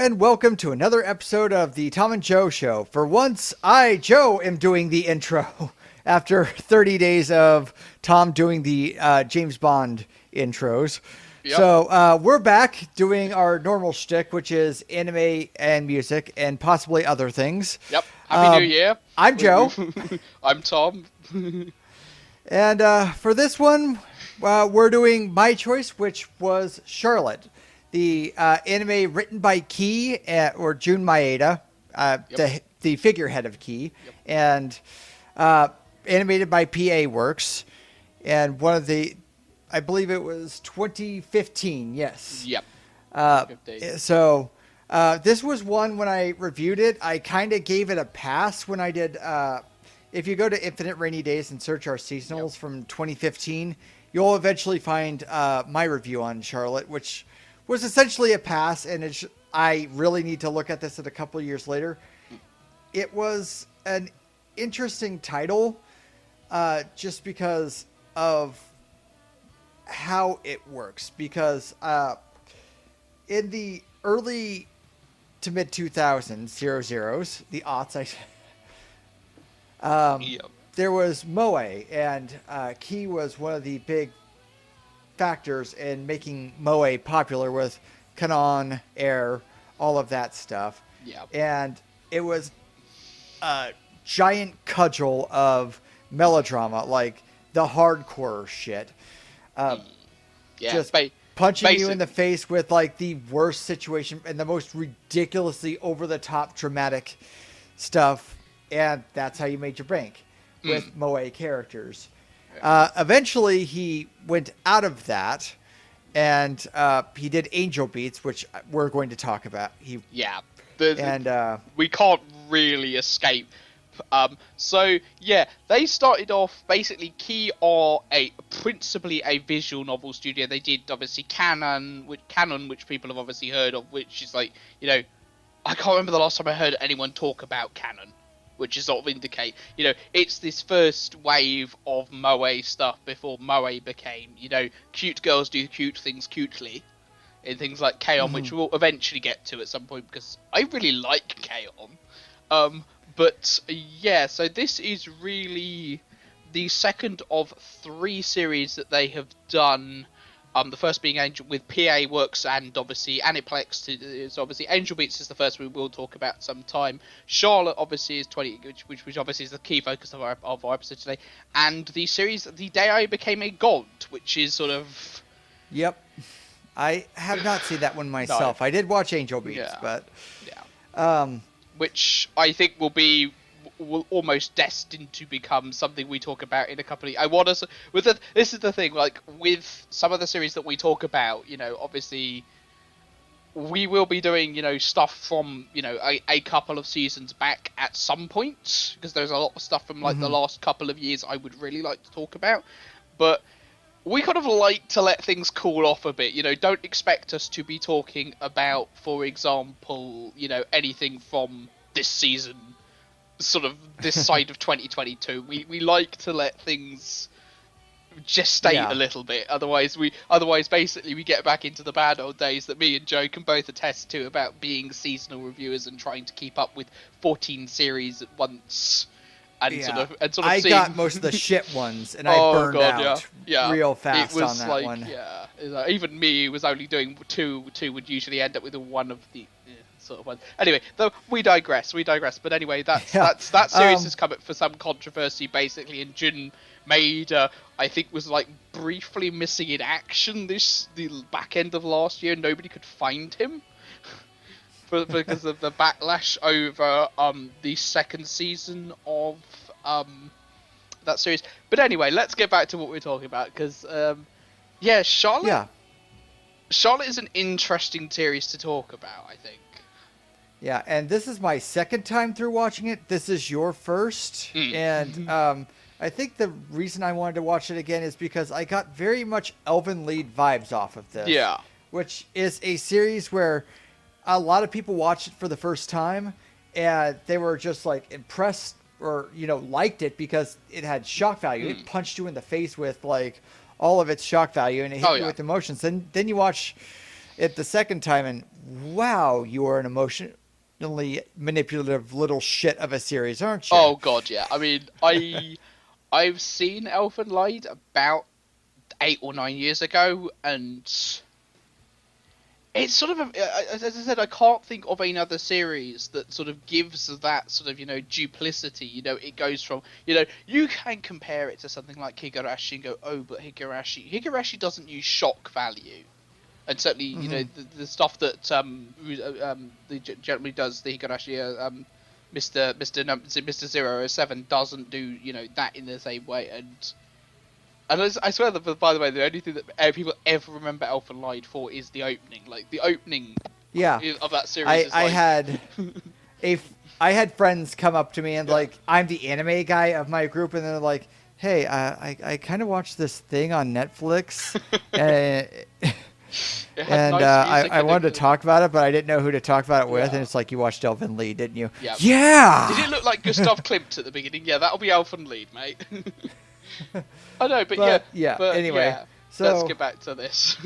and welcome to another episode of the Tom and Joe Show. For once, I, Joe, am doing the intro after 30 days of Tom doing the James Bond intros. Yep. So we're back doing our normal shtick, which is anime and music and possibly other things. Yep. Happy New Year. I'm Joe. I'm Tom. And for this one, we're doing my choice, which was Charlotte, the anime written by Key or Jun Maeda, the figurehead of Key, and animated by PA Works, and one of the, I believe it was 2015. Yes. Yep. So this was one when I reviewed it, I kind of gave it a pass when I did. If you go to Infinite Rainy Days and search our seasonals from 2015, you'll eventually find my review on Charlotte, which was essentially a pass, and I really need to look at this at a couple of years later. It was an interesting title just because of how it works. Because in the early to mid 2000s, zeros, the aughts, there was Moe, and Key was one of the big factors in making Moe popular with Kanon, Air, all of that stuff. Yeah. And it was a giant cudgel of melodrama, like the hardcore shit. Just punching you in the face with like the worst situation and the most ridiculously over-the-top dramatic stuff. And that's how you made your bank with Moe characters. Eventually, he went out of that, and he did Angel Beats, which we're going to talk about. We can't really escape. They started off basically. Key are principally a visual novel studio. They did obviously Canon, which people have obviously heard of, which is like, I can't remember the last time I heard anyone talk about Canon. Which is sort of indicate, it's this first wave of Moe stuff before Moe became, cute girls do cute things cutely in things like K-On, which we'll eventually get to at some point because I really like K-On. So this is really the second of 3 series that they have done. The first being Angel with PA Works and obviously Aniplex. Is obviously Angel Beats is the first we will talk about sometime. Charlotte obviously is 20, which obviously is the key focus of our episode today. And the series The Day I Became a God, which is sort of. Yep, I have not seen that one myself. No. I did watch Angel Beats, but which I think will almost destined to become something we talk about in a couple of. This is the thing, like with some of the series that we talk about, obviously we will be doing, stuff from, a couple of seasons back at some point, because there's a lot of stuff from like the last couple of years I would really like to talk about, but we kind of like to let things cool off a bit. Don't expect us to be talking about, for example, anything from this season, sort of this side of 2022. We like to let things gestate a little bit. Otherwise basically we get back into the bad old days that me and Joe can both attest to about being seasonal reviewers and trying to keep up with 14 series at once. And sort of I got most of the shit ones, and I burned out real fast on that one. Yeah, even me was only doing two would usually end up with one of the sort of one. Anyway, though we digress. But anyway, that series has come up for some controversy basically, and Jun Maeda, I think, was like briefly missing in action the back end of last year. Nobody could find him because of the backlash over the second season of that series. But anyway, let's get back to what we're talking about, because Charlotte. Yeah. Charlotte is an interesting series to talk about, I think. Yeah, and this is my second time through watching it. This is your first. And I think the reason I wanted to watch it again is because I got very much Elven Lied vibes off of this. Yeah. Which is a series where a lot of people watched it for the first time, and they were just like impressed or, liked it because it had shock value. It punched you in the face with like all of its shock value, and it hit you with emotions. Then you watch it the second time, and wow, you are an emotionally manipulative little shit of a series, aren't you? Oh god, yeah. I mean, I've seen Elfen Lied about 8 or 9 years ago, and it's sort of as I said, I can't think of another series that sort of gives that sort of duplicity. It goes from you can compare it to something like Higurashi and go, oh, but Higurashi doesn't use shock value, and certainly Hmm. the stuff that the gentleman does, the Higurashi Mr. 007 doesn't do that in the same way. And I swear that, by the way, the only thing that people ever remember Elfen Lied for is the opening. Like, the opening Yeah, of that series I is I like... had a f- I had friends come up to me and Yeah. like I'm the anime guy of my group, and they're like, "Hey, I kind of watched this thing on Netflix, and It had nice music I and wanted to talk about it, but I didn't know who to talk about it with." And Yeah. it's like, you watched Elvin Lee, didn't you? Yeah. Did Yeah. it look like Gustav Klimt at the beginning? Yeah, that'll be Elfen Lied, mate. I know, but But yeah. Anyway, yeah. Let's so get back to this.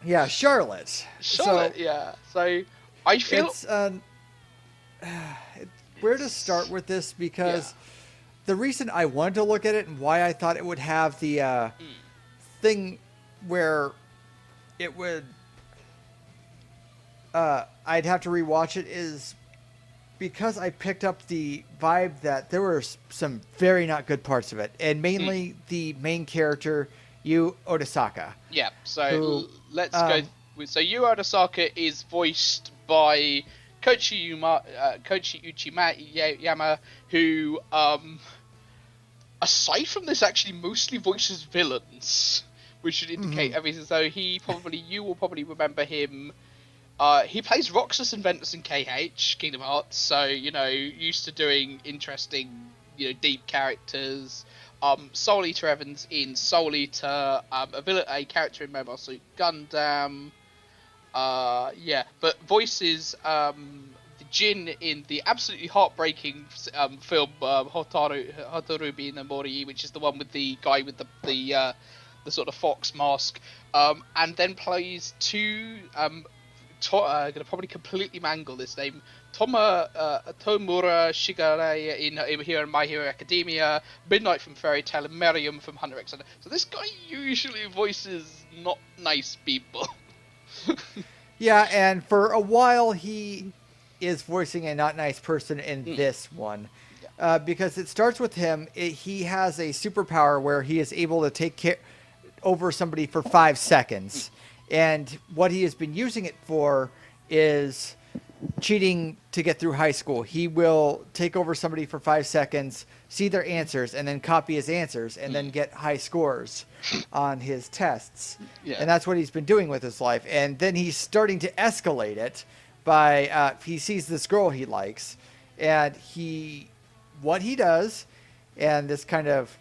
yeah, Charlotte. Charlotte, So yeah. So, I feel... it's where to start with this, Yeah. because the reason I wanted to look at it and why I thought it would have the Mm. thing where it would I'd have to rewatch it is because I picked up the vibe that there were some very not good parts of it, and Mm. mainly the main character Yu Odasaka, Yeah, so who let's go. So Yu Arasaka is voiced by Koichi Uchiyama, who, aside from this, actually mostly voices villains, which should indicate mhm, everything. So you will probably remember him. He plays Roxas and Ventus in KH, Kingdom Hearts, so, used to doing interesting, deep characters. Soul Eater Evans in Soul Eater, a character in Mobile Suit Gundam. Yeah, but voices the Jin in the absolutely heartbreaking film Hotorubi no Mori, which is the one with the guy with the sort of fox mask, and then plays two I'm gonna probably completely mangle this name. Tomura Shigare in here in My Hero Academia, Midnight from Fairy Tail, and Miriam from Hunter x Hunter. So this guy usually voices not nice people. yeah, and for a while he is voicing a not nice person in Mm, this one. yeah. Because it starts with him. He has a superpower where he is able to take care over somebody for 5 seconds. And what he has been using it for is cheating to get through high school. He will take over somebody for 5 seconds, see their answers, and then copy his answers, and then get high scores on his tests. Yeah. And that's what he's been doing with his life. And then he's starting to escalate it by he sees this girl he likes, and what he does, and this kind of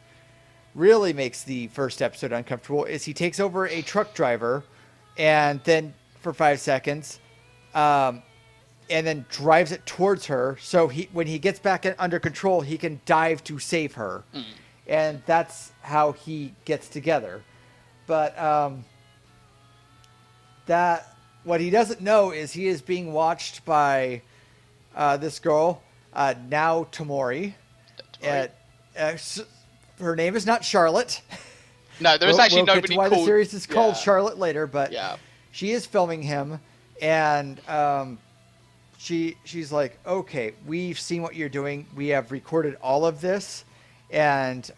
really makes the first episode uncomfortable, is he takes over a truck driver and then for 5 seconds and then drives it towards her, so when he gets back under control he can dive to save her. Mm. And that's how he gets together. But that what he doesn't know is he is being watched by this girl, now Tamori. Right. Her name is not Charlotte. No, there is actually We'll get nobody to why called. the series is called Yeah. Charlotte later, but Yeah. she is filming him, and she's like, okay, we've seen what you're doing. We have recorded all of this, and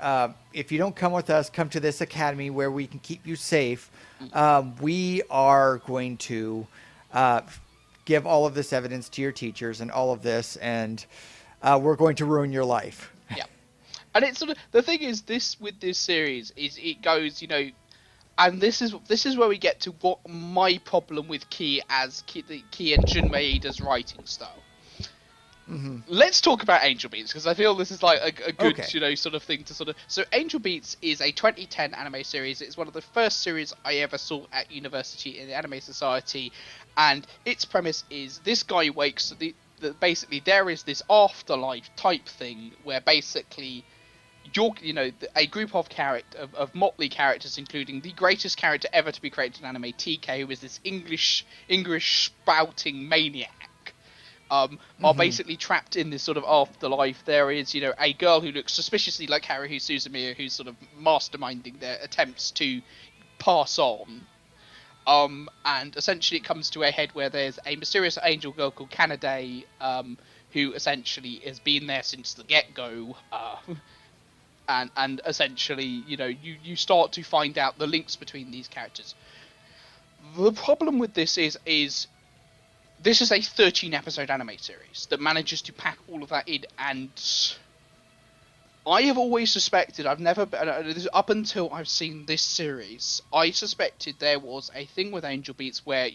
if you don't come with us, come to this academy where we can keep you safe. We are going to give all of this evidence to your teachers and all of this, and we're going to ruin your life. Yeah. And it's sort of the thing is this with this series is it goes, and this is where we get to what my problem with Key and Jun Maeda's writing style. Mm-hmm. Let's talk about Angel Beats, because I feel this is like a good, Okay. sort of thing to sort of... So Angel Beats is a 2010 anime series. It's one of the first series I ever saw at university in the Anime Society, and its premise is this guy wakes... Basically, there is this afterlife type thing where basically a group of motley characters, including the greatest character ever to be created in anime, TK, who is this English spouting maniac, are basically trapped in this sort of afterlife. There is, a girl who looks suspiciously like Haruhi Suzumiya, who's sort of masterminding their attempts to pass on. And essentially it comes to a head where there's a mysterious angel girl called Kanade, who essentially has been there since the get-go, and essentially, you start to find out the links between these characters. The problem with this is this is a 13 episode anime series that manages to pack all of that in, and I have always suspected, up until I've seen this series, I suspected there was a thing with Angel Beats where,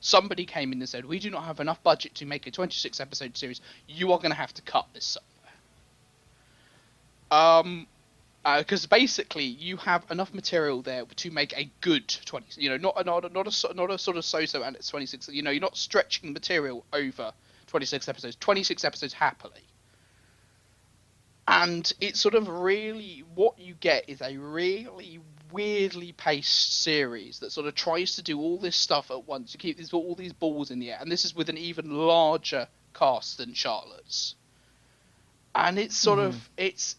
somebody came in and said, we do not have enough budget to make a 26 episode series, you are going to have to cut this somewhere. Because basically you have enough material there to make a good 20, not a sort of so-so, and it's 26, you're not stretching material over 26 episodes happily. And it's sort of really, what you get is a really weirdly paced series that sort of tries to do all this stuff at once. You keep all these balls in the air, and this is with an even larger cast than Charlotte's. And it's sort of, it's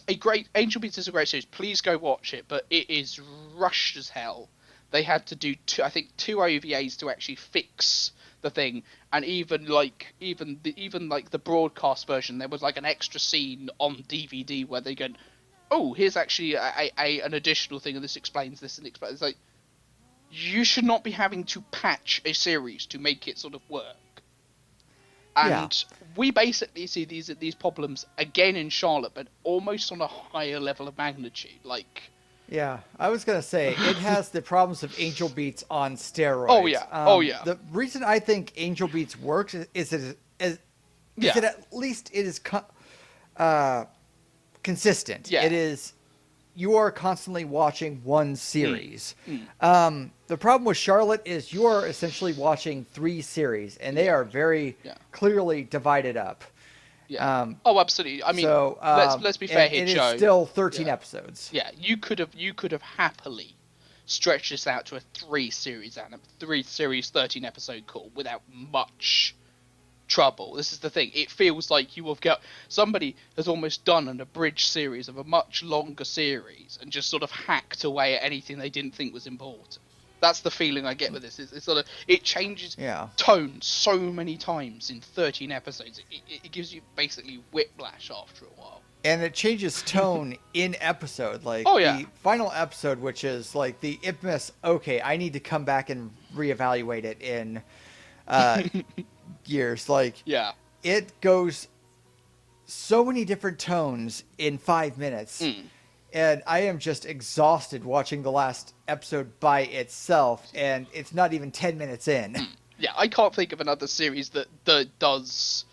a great, Angel Beats is a great series. Please go watch it, but it is rushed as hell. They had to do two OVAs to actually fix the thing, and even the broadcast version, there was like an extra scene on DVD where they go, oh, here's actually an additional thing, and this explains this, and it's like, you should not be having to patch a series to make it sort of work. And we basically see these problems again in Charlotte, but almost on a higher level of magnitude. Yeah, I was going to say, it has the problems of Angel Beats on steroids. Oh, yeah. The reason I think Angel Beats works is that at least it is consistent. Yeah. It is, you are constantly watching one series. The problem with Charlotte is you are essentially watching 3 series, and they are very clearly divided up. Yeah. Absolutely. I mean, let's be fair here, Joe. It's still 13 episodes. Yeah, you could have happily stretched this out to a 3 series 13 episode call without much trouble. This is the thing. It feels like you have got somebody has almost done an abridged series of a much longer series and just sort of hacked away at anything they didn't think was important. That's the feeling I get with this. It's sort of, it changes tone so many times in 13 episodes. It gives you basically whiplash after a while. And it changes tone in episode. The final episode, which is like the infamous, okay, I need to come back and reevaluate it in years. It goes so many different tones in 5 minutes. And I am just exhausted watching the last episode by itself, and it's not even 10 minutes in. Yeah, I can't think of another series that does.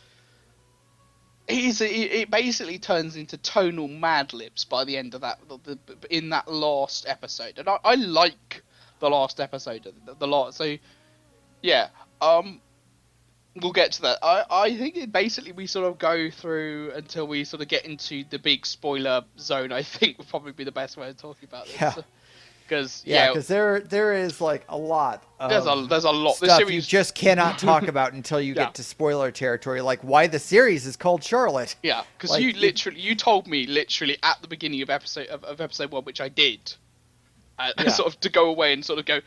It basically turns into tonal Mad Libs by the end of that, in that last episode, and I like the last episode, So, yeah, we'll get to that. I think we sort of go through until we sort of get into the big spoiler zone. I think would probably be the best way of talking about this. Yeah. Because there is like a lot of there's a lot. Stuff you just cannot talk about until you get to spoiler territory, like why the series is called Charlotte. Yeah, because you told me literally at the beginning of episode 1, which I did, sort of to go away and sort of go,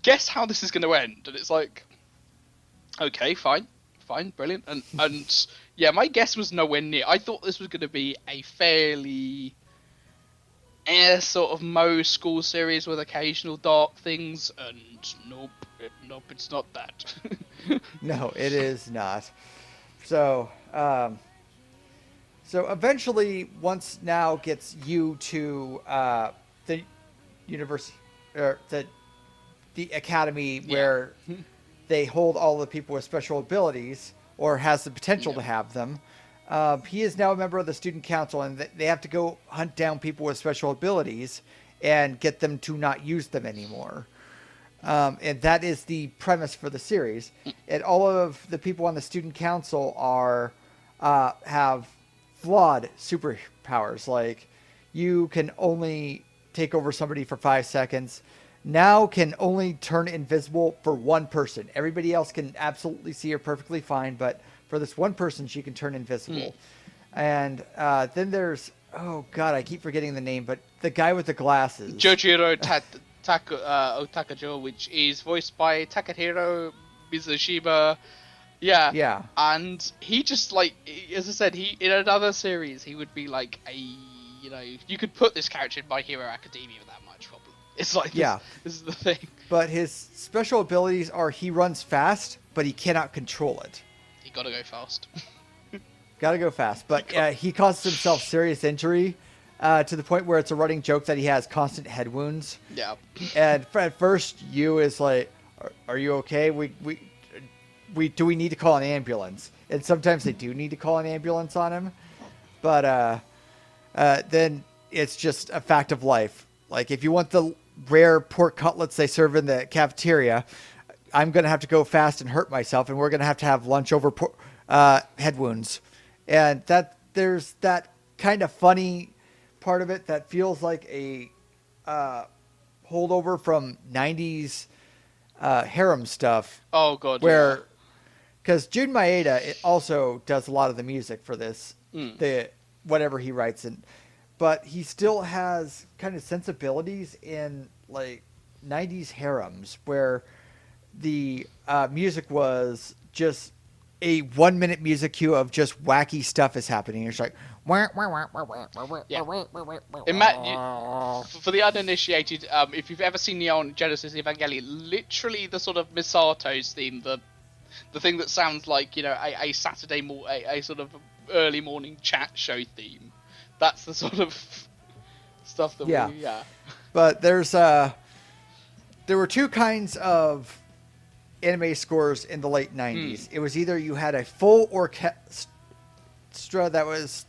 guess how this is going to end, and it's like, okay, fine, brilliant, and yeah, my guess was nowhere near. I thought this was going to be a fairly sort of Moe school series with occasional dark things, and nope, it's not that. No, it is not. So eventually, once Now gets you to the university, or the academy where they hold all the people with special abilities, or has the potential to have them. He is now a member of the student council, and they have to go hunt down people with special abilities and get them to not use them anymore. And that is the premise for the series. And all of the people on the student council have flawed superpowers. Like, you can only take over somebody for 5 seconds. Now can only turn invisible for one person. Everybody else can absolutely see her perfectly fine, but for this one person, she can turn invisible. And then there's, oh god, I keep forgetting the name, but the guy with the glasses. Jojiro Otakajo, which is voiced by Takahiro Mizushima. Yeah. Yeah. And he just, like, as I said, he in another series, he would be like a, you know, you could put this character in My Hero Academia without much problem. It's like, this is the thing. But his special abilities are he runs fast, but he cannot control it. You gotta go fast. Gotta go fast. But he causes himself serious injury to the point where it's a running joke that he has constant head wounds. Yeah. And at first, you is like, are you okay? Do we need to call an ambulance? And sometimes they do need to call an ambulance on him. But then it's just a fact of life. Like, if you want the rare pork cutlets they serve in the cafeteria, I'm going to have to go fast and hurt myself, and we're going to have lunch over head wounds. And there's that kind of funny part of it that feels like a holdover from 90s harem stuff. Oh, God, where, because Jun Maeda also does a lot of the music for this, whatever he writes in. But he still has kind of sensibilities in, like, 90s harems where the music was just a 1-minute music cue of just wacky stuff is happening. It's like, for the uninitiated, if you've ever seen Neon Genesis Evangelion, literally the sort of Misato's theme, the thing that sounds like, you know, a Saturday a sort of early morning chat show theme. That's the sort of stuff that we. But there were two kinds of anime scores in the late 90s. It was either you had a full orchestra that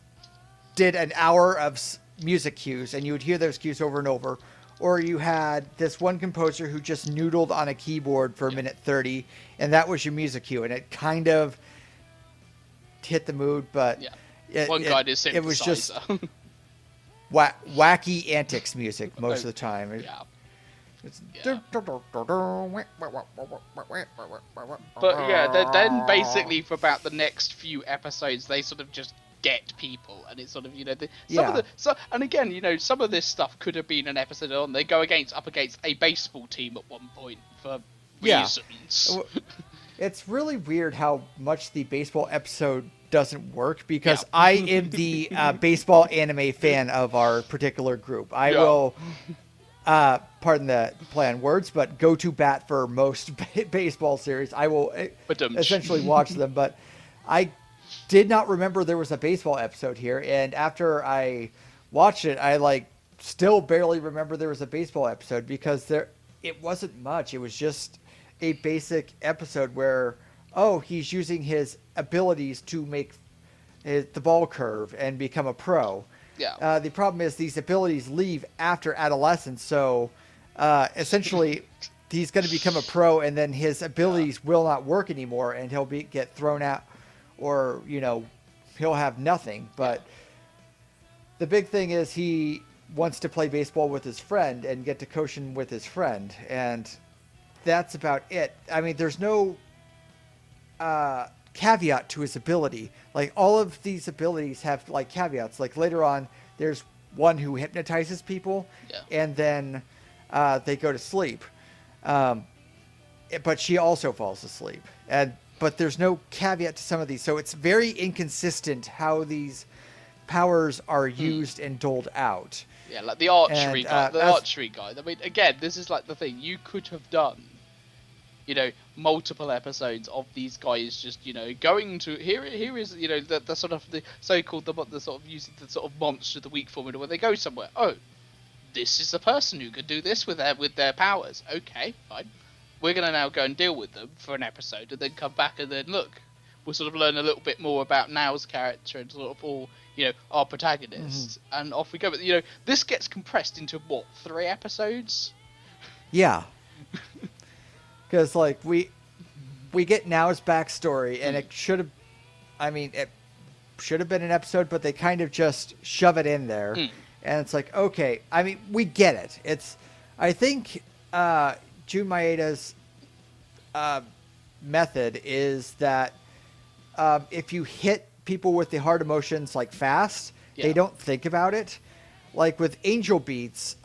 did an hour of music cues, and you would hear those cues over and over, or you had this one composer who just noodled on a keyboard for a minute 30, and that was your music cue, and it kind of hit the mood, but it was just wacky antics music most of the time. But then basically for about the next few episodes, they sort of just get people, and it's sort of, you know, and again, you know, some of this stuff could have been an episode on. They go up against a baseball team at one point for reasons. It's really weird how much the baseball episode doesn't work, because I am the baseball anime fan of our particular group. I will, pardon the play on words, but go to bat for most baseball series. I will essentially watch them, but I did not remember there was a baseball episode here, and after I watched it, I still barely remember there was a baseball episode, because it wasn't much. It was just a basic episode where, he's using his abilities to make the ball curve and become a pro. The problem is these abilities leave after adolescence, so essentially he's going to become a pro, and then his abilities will not work anymore, and he'll get thrown out, or, you know, he'll have nothing. But the big thing is he wants to play baseball with his friend and get to coaching with his friend, and that's about it. I mean, there's no caveat to his ability. Like, all of these abilities have caveats. Like, later on, there's one who hypnotizes people, and then they go to sleep. But she also falls asleep. But there's no caveat to some of these, so it's very inconsistent how these powers are used and doled out. Yeah, like the archery guy. I mean, again, this is like the thing. You could have done, you know, multiple episodes of these guys just, you know, going to here is, you know, the sort of the so-called the sort of using the sort of monster of the week formula where they go somewhere. Oh, this is the person who could do this with their powers. Okay, fine. We're gonna now go and deal with them for an episode, and then come back and then look. We'll sort of learn a little bit more about Nao's character and sort of all, you know, our protagonists, and off we go. But, you know, this gets compressed into what, 3 episodes? Yeah. Because, we get Nao's backstory, and it should have, I mean, it should have been an episode, but they kind of just shove it in there. And it's like, okay, I mean, we get it. I think Jun Maeda's method is that if you hit people with the hard emotions like fast, they don't think about it. Like with Angel Beats,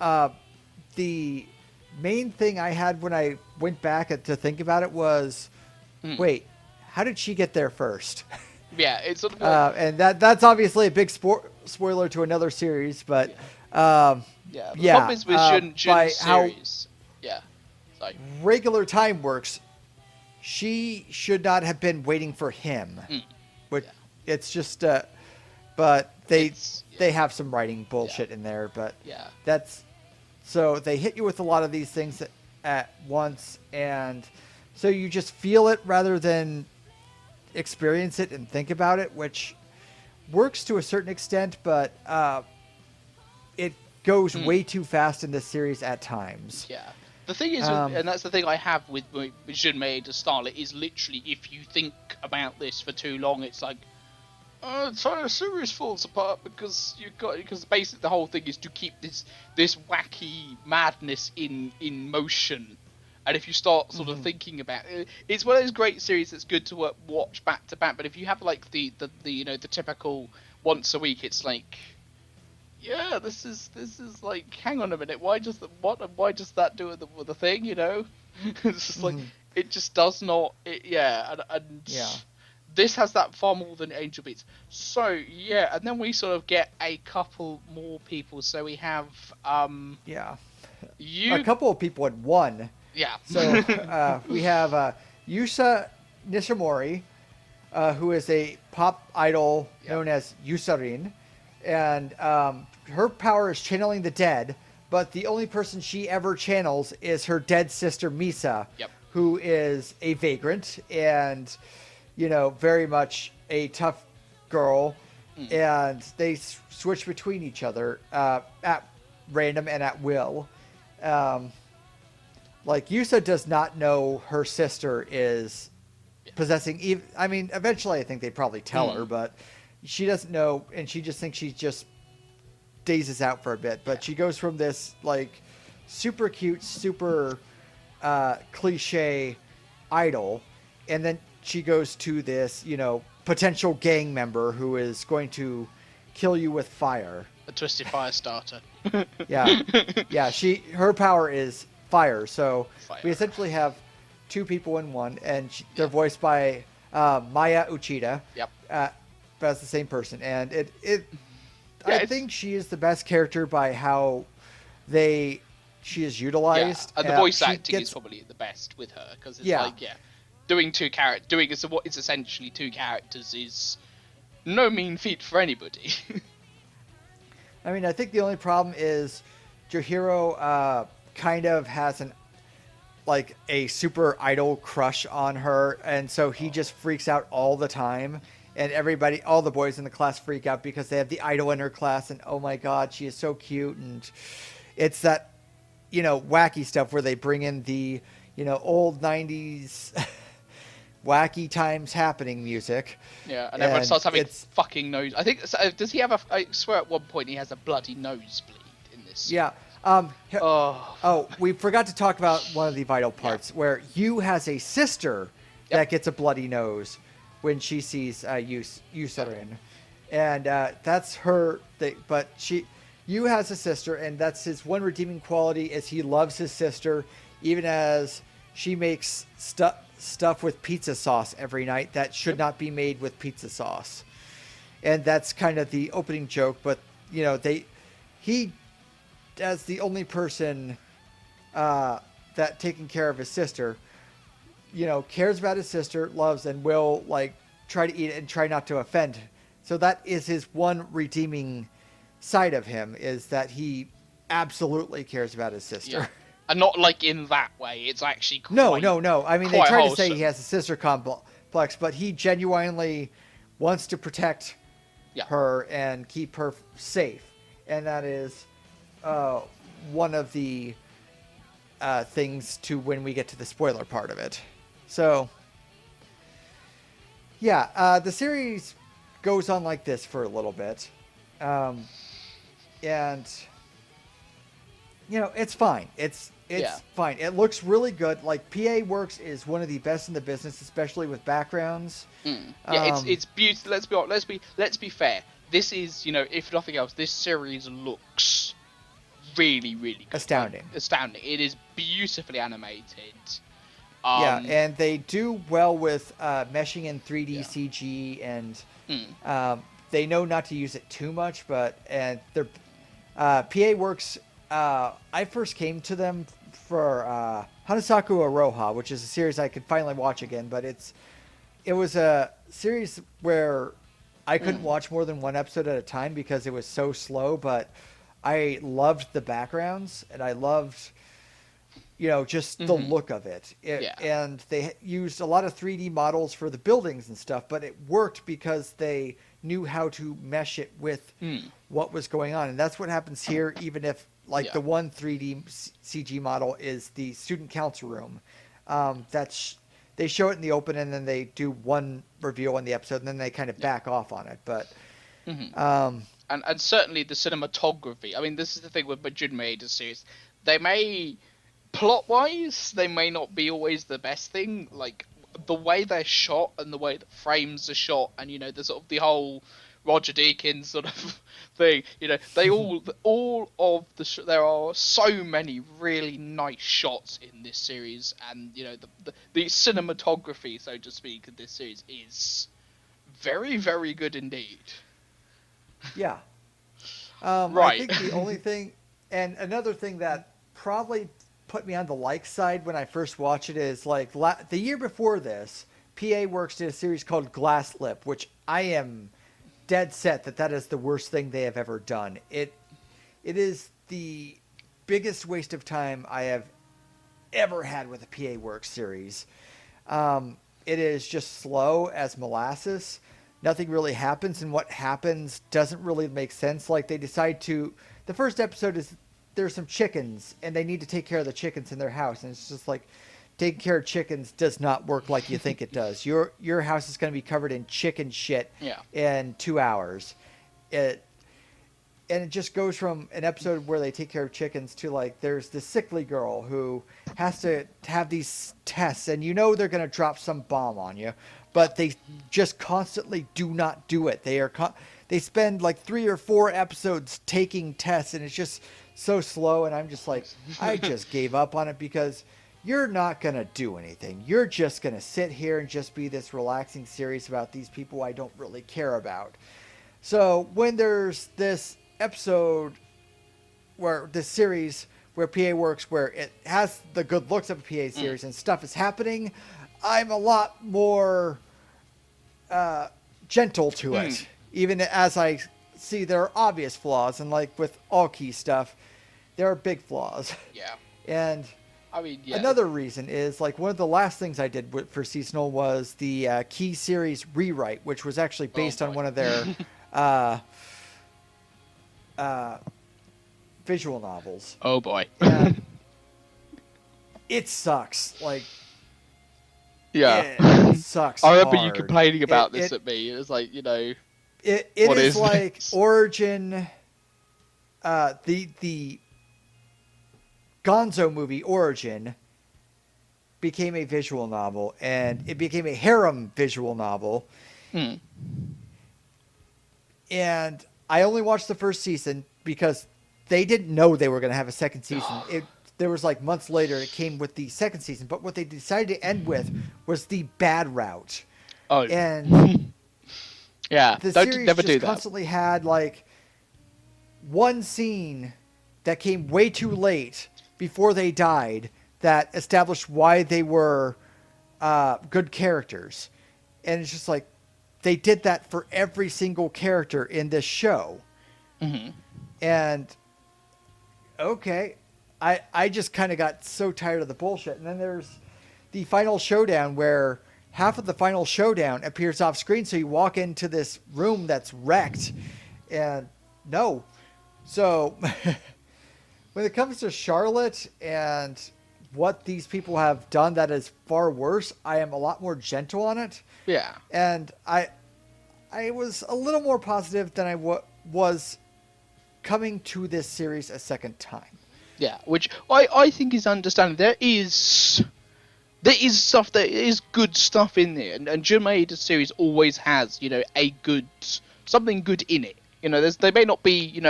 the main thing I had when I went back to think about it was, wait, how did she get there first? Yeah, it's sort of like, and that's obviously a big spoiler to another series, but the problem is with Jun's series. How Sorry. regular time works, she should not have been waiting for him. Which it's just, but they have some writing bullshit in there, but so they hit you with a lot of these things at once, and so you just feel it rather than experience it and think about it, which works to a certain extent, but it goes way too fast in this series at times. Yeah. The thing is, and that's the thing I have with Jun Maeda's style, it is literally, if you think about this for too long, it's like, the entire series falls apart because basically the whole thing is to keep this wacky madness in motion. And if you start sort of thinking about it, it's one of those great series that's good to watch back to back. But if you have like the typical once a week, it's like, yeah, this is like, hang on a minute, why does that do with the thing? It's just like it just does not. This has that far more than Angel Beats. So and then we sort of get a couple more people. So we have a couple of people in one. Yeah. So we have Yusa Nishimori, who is a pop idol known as Yusarin, and her power is channeling the dead, but the only person she ever channels is her dead sister Misa, who is a vagrant and, very much a tough girl, and they switch between each other at random and at will. Like, Yusa does not know her sister is possessing... eventually I think they probably tell her, but she doesn't know, and she just thinks she just dazes out for a bit. But she goes from this, like, super cute, super cliche idol, and then she goes to this, potential gang member who is going to kill you with fire. A twisted fire starter. Her power is fire, so we essentially have two people in one, and they're voiced by Maya Uchida. But it's the same person, and I think she is the best character by how she is utilized. And the voice acting is probably the best with her, because it's doing what is essentially two characters is no mean feat for anybody. I think the only problem is Johiro kind of has a super idol crush on her, and so he just freaks out all the time, and all the boys in the class freak out because they have the idol in her class, and oh my god, she is so cute. And it's that wacky stuff where they bring in the old 90s wacky times happening music, and everyone starts having fucking nose. I think, does he have I swear at one point he has a bloody nosebleed in this. We forgot to talk about one of the vital parts where Yu has a sister that gets a bloody nose when she sees Yusarin, and that's her thing. But Yu has a sister, and that's his one redeeming quality is he loves his sister, even as she makes stuff with pizza sauce every night that should not be made with pizza sauce, and that's kind of the opening joke. But he as the only person that taking care of his sister, cares about his sister, loves, and will try to eat it and try not to offend. So that is his one redeeming side of him, is that he absolutely cares about his sister. And not in that way. It's actually no. They try wholesome. To say he has a sister complex, but he genuinely wants to protect her and keep her safe, and that is one of the things to when we get to the spoiler part of it. So the series goes on like this for a little bit. And it's fine. It's fine. It looks really good. Like, PA Works is one of the best in the business, especially with backgrounds. Yeah, it's beautiful. Let's be fair. This is, if nothing else, this series looks really, really good. Astounding. Like, astounding. It is beautifully animated. Yeah, and they do well with meshing in 3D CG, and they know not to use it too much, and their PA Works, I first came to them for Hanasaku Aroha, which is a series I could finally watch again, but it was a series where I couldn't watch more than one episode at a time because it was so slow, but I loved the backgrounds, and I loved, just the look of it. And they used a lot of 3D models for the buildings and stuff, but it worked because they knew how to mesh it with what was going on. And that's what happens here, even if, the one 3D CG model is the student council room. They show it in the open, and then they do one reveal on the episode, and then they kind of back off on it. But and certainly the cinematography. I mean, this is the thing with Jun Maeda series. They may, plot-wise, they may not be always the best thing. Like, the way they're shot and the way the frames are shot, and the sort of the whole Roger Deakins sort of thing. They all of the there are so many really nice shots in this series, and the cinematography, so to speak, of this series is very, very good indeed. Yeah. Right. I think the only thing, and another thing that probably put me on the like side when I first watched it is, the year before this, PA Works did a series called Glass Lip, which I am dead set that is the worst thing they have ever done. It is the biggest waste of time I have ever had with a PA Works series. It is just slow as molasses. Nothing really happens, and what happens doesn't really make sense. Like, they decide to... The first episode is there's some chickens, and they need to take care of the chickens in their house, and it's just like, taking care of chickens does not work like you think it does. Your house is going to be covered in chicken shit in 2 hours. And it just goes from an episode where they take care of chickens to, there's this sickly girl who has to have these tests, and they're going to drop some bomb on you, but they just constantly do not do it. They spend 3 or 4 episodes taking tests, and it's just so slow, and I'm just I just gave up on it because you're not going to do anything. You're just going to sit here and just be this relaxing series about these people I don't really care about. So when there's this episode where this series where PA Works, where it has the good looks of a PA series and stuff is happening, I'm a lot more gentle to it, even as I see there are obvious flaws, and with all key stuff, there are big flaws. Yeah. And I mean, another reason is one of the last things I did for seasonal was the Key series rewrite, which was actually based on one of their visual novels. Oh boy. And it sucks. It sucks. I remember hard. You complaining about this at me. It was It what is like this? Origin. The Gonzo movie Origin became a visual novel, and it became a harem visual novel. And I only watched the first season because they didn't know they were going to have a second season. There was months later it came with the second season, but what they decided to end with was the bad route. Oh. And yeah, the series just constantly had one scene that came way too late before they died that established why they were good characters. And it's just they did that for every single character in this show. And okay, I just kind of got so tired of the bullshit. And then there's the final showdown where half of the final showdown appears off screen. So you walk into this room that's wrecked, and no. So when it comes to Charlotte and what these people have done that is far worse, I am a lot more gentle on it. Yeah. And I I was a little more positive than I was coming to this series a second time. Yeah, which I think is understandable. There is stuff, there is good stuff in there, and Jun Maeda's series always has, something good in it. They may not be,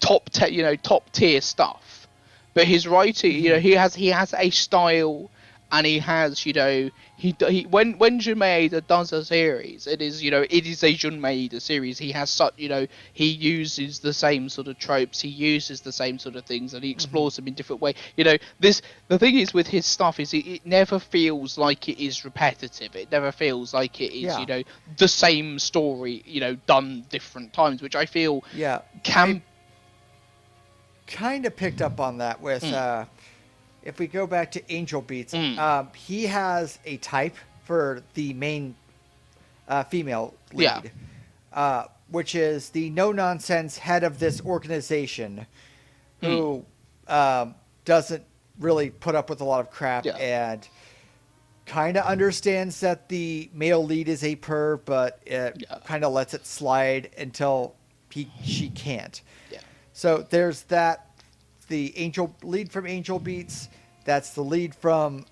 top tier stuff, but his writing, he has a style, and he has, when Jun Maeda does a series, it is a Jun Maeda series. He has such, he uses the same sort of tropes, he uses the same sort of things, and he explores them in different ways. The thing is with his stuff is it never feels like it is repetitive. It never feels like it is, the same story, done different times, which I feel can. I kind of picked up on that with. If we go back to Angel Beats, he has a type for the main female lead, which is the no-nonsense head of this organization who doesn't really put up with a lot of crap and kind of understands that the male lead is a perv, but it kind of lets it slide until she can't. Yeah. So there's that. The lead from Angel Beats, that's the lead from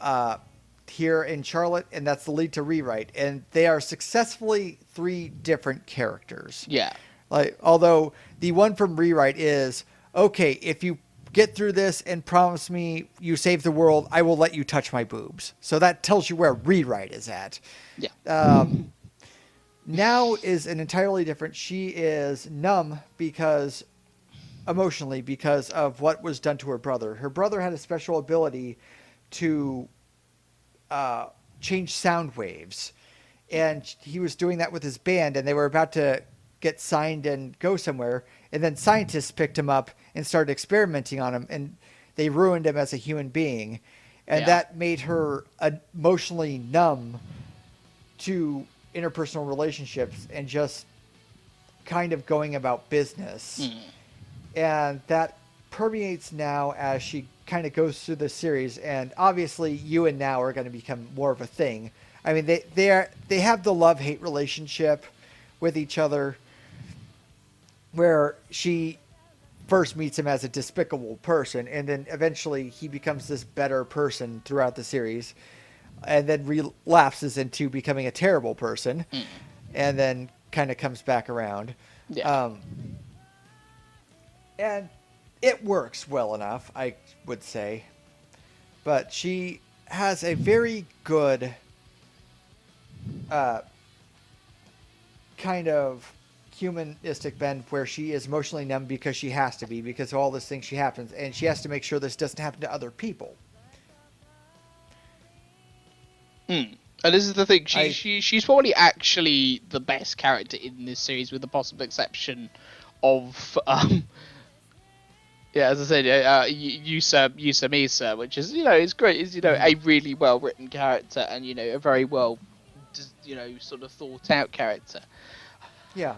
here in Charlotte, and that's the lead to Rewrite, and they are successfully 3 different characters. Yeah. Although the one from Rewrite is, okay, if you get through this and promise me you save the world, I will let you touch my boobs. So that tells you where Rewrite is at. Yeah. Now is an entirely different. She is numb emotionally because of what was done to her brother. Her brother had a special ability to change sound waves, and he was doing that with his band, and they were about to get signed and go somewhere, and then scientists picked him up and started experimenting on him, and they ruined him as a human being, and that made her emotionally numb to interpersonal relationships and just kind of going about business. And that permeates now as she kind of goes through the series. And obviously, you and Now are going to become more of a thing. I mean, they have the love-hate relationship with each other, where she first meets him as a despicable person, and then eventually he becomes this better person throughout the series, and then relapses into becoming a terrible person, and then kind of comes back around. Yeah. And it works well enough, I would say. But she has a very good kind of humanistic bend where she is emotionally numb because she has to be, because of all this things she happens, and she has to make sure this doesn't happen to other people. And this is the thing, she's probably actually the best character in this series, with the possible exception of as I said, Yusa Misa, which is, is great. Is a really well written character, and a very well, sort of thought out character. Yeah.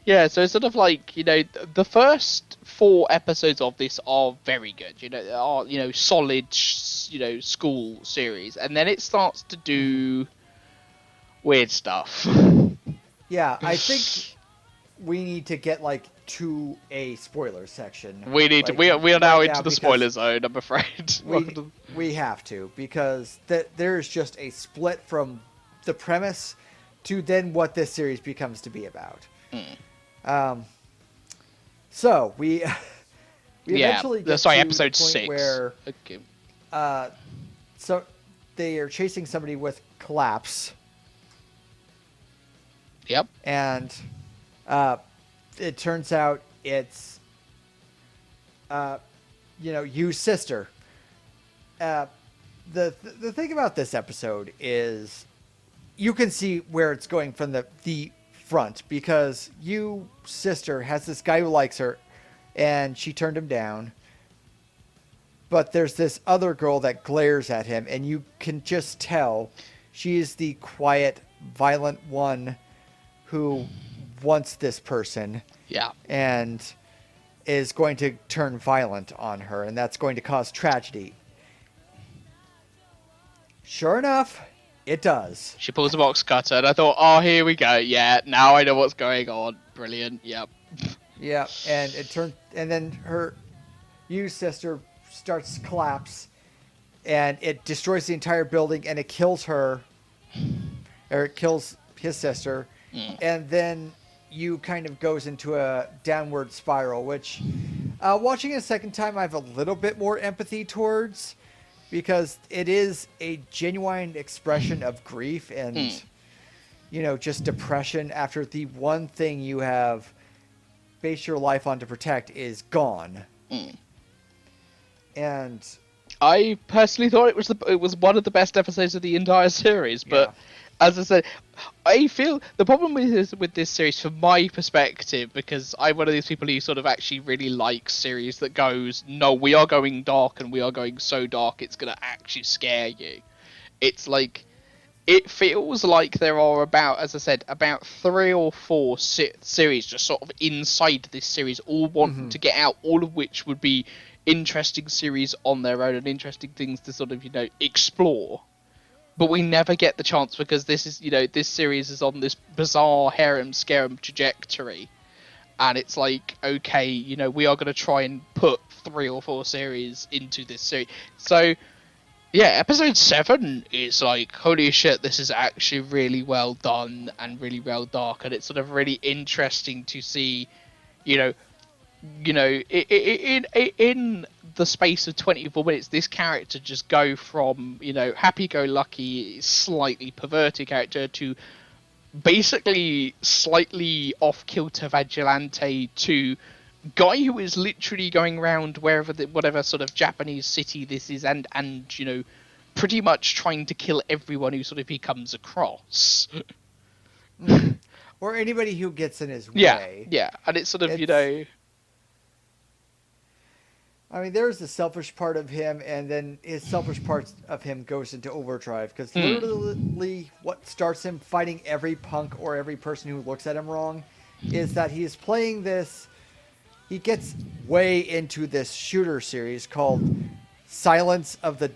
Yeah. So it's sort of like, the first 4 episodes of this are very good. Are solid, school series, and then it starts to do weird stuff. Yeah, I think we need to get to a spoiler section. We need to. We are now into the spoiler zone, I'm afraid. We have to, because there is just a split from the premise to then what this series becomes to be about. So we eventually get to episode the point 6, where okay. So they are chasing somebody with collapse. Yep. And it turns out it's Yu's sister. The thing about this episode is you can see where it's going from the front, because Yu's sister has this guy who likes her, and she turned him down. But there's this other girl that glares at him, and you can just tell she is the quiet, violent one who wants this person. Yeah. And is going to turn violent on her, and that's going to cause tragedy. Sure enough, It does. She pulls a box cutter, and I thought, oh, here we go. Yeah, now I know what's going on. Brilliant. Yep. Yeah, and then her Yu's sister starts to collapse, and it destroys the entire building, and it kills her, or it kills his sister, and then Yu kind of goes into a downward spiral, which, watching it a second time, I have a little bit more empathy towards, because it is a genuine expression of grief and, just depression after the one thing you have based your life on to protect is gone. And I personally thought it was one of the best episodes of the entire series, but as I said, I feel the problem with this series, from my perspective, because I'm one of these people who sort of actually really likes series that goes, no, we are going dark, and we are going so dark it's going to actually scare you. It's like, it feels like there are about, as I said, about 3 or 4 series just sort of inside this series, all wanting to get out, all of which would be interesting series on their own and interesting things to sort of, explore. But we never get the chance, because this is, this series is on this bizarre harem scarum trajectory. And it's like, okay, we are going to try and put 3 or 4 series into this series. So, yeah, episode 7 is like, holy shit, this is actually really well done and really well dark. And it's sort of really interesting to see, in the space of 24 minutes, this character just go from, happy-go-lucky, slightly perverted character to basically slightly off-kilter vigilante to guy who is literally going around whatever sort of Japanese city this is and pretty much trying to kill everyone who sort of he comes across. Or anybody who gets in his way. Yeah, and it's sort of, I mean, there's the selfish part of him, and then his selfish parts of him goes into overdrive, because literally what starts him fighting every punk or every person who looks at him wrong is that he is playing this. He gets way into this shooter series called Silent of the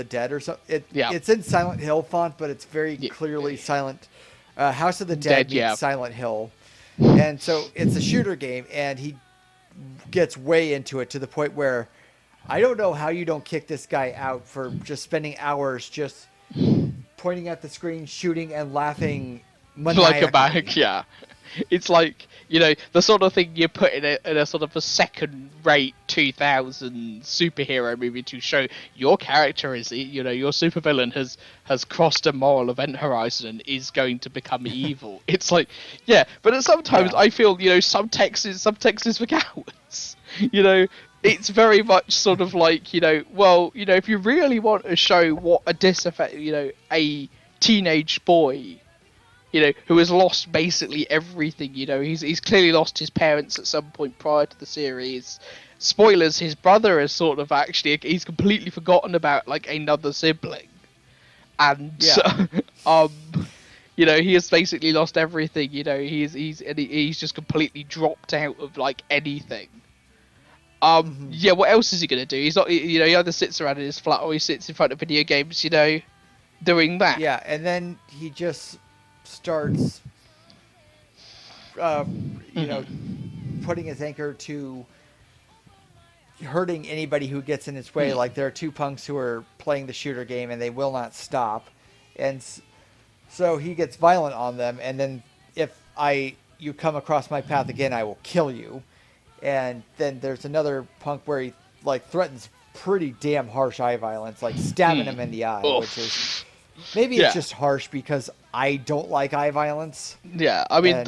Dead or something. It's in Silent Hill font, but it's very clearly Silent House of the Dead meets Silent Hill. And so it's a shooter game, and he gets way into it to the point where I don't know how you don't kick this guy out for just spending hours just pointing at the screen, shooting and laughing maniacally. Like a bag, yeah. It's like, the sort of thing you put in a sort of a second-rate 2000 superhero movie to show your character is, your supervillain has crossed a moral event horizon and is going to become evil. It's like, yeah, but sometimes I feel, some text is for cowards. It's very much sort of like, if you really want to show what a teenage boy, who has lost basically everything. He's clearly lost his parents at some point prior to the series. Spoilers: his brother is sort of he's completely forgotten about like another sibling, and he has basically lost everything. He's just completely dropped out of like anything. Yeah, what else is he gonna do? He's not. He either sits around in his flat or he sits in front of video games. Doing that. Yeah, and then he just starts, putting his anchor to hurting anybody who gets in his way. Like, there are 2 punks who are playing the shooter game and they will not stop, and so he gets violent on them. And then if you come across my path again, I will kill you. And then there's another punk where he like threatens pretty damn harsh eye violence, like stabbing him in the eye, which is maybe it's just harsh because I don't like eye violence. Yeah, I mean,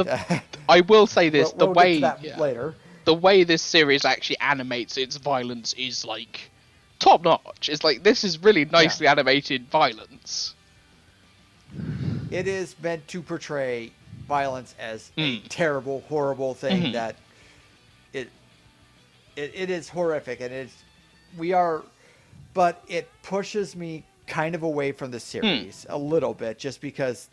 I will say this: we'll get to that later. The way this series actually animates its violence is like top notch. It's like, this is really nicely animated violence. It is meant to portray violence as a terrible, horrible thing that it is horrific, and but it pushes me kind of away from the series a little bit, just because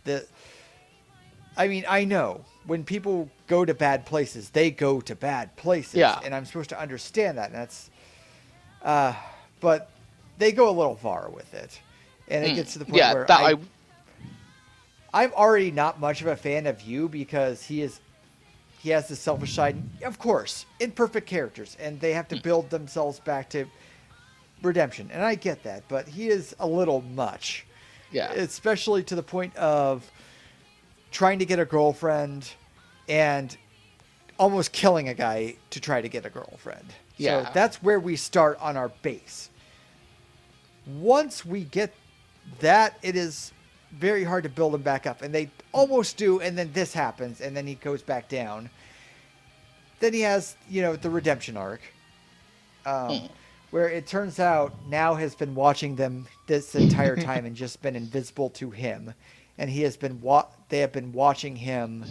I know when people go to bad places, they go to bad places, and I'm supposed to understand that, and that's but they go a little far with it, and it gets to the point where I'm already not much of a fan of Yu because he has the selfish side. Of course, imperfect characters, and they have to build themselves back to redemption, and I get that, but he is a little much. Yeah. Especially to the point of trying to get a girlfriend and almost killing a guy to try to get a girlfriend. Yeah. So that's where we start on our base. Once we get that, it is very hard to build him back up. And they almost do, and then this happens, and then he goes back down. Then he has, the redemption arc. Where it turns out Now has been watching them this entire time and just been invisible to him. And they have been watching him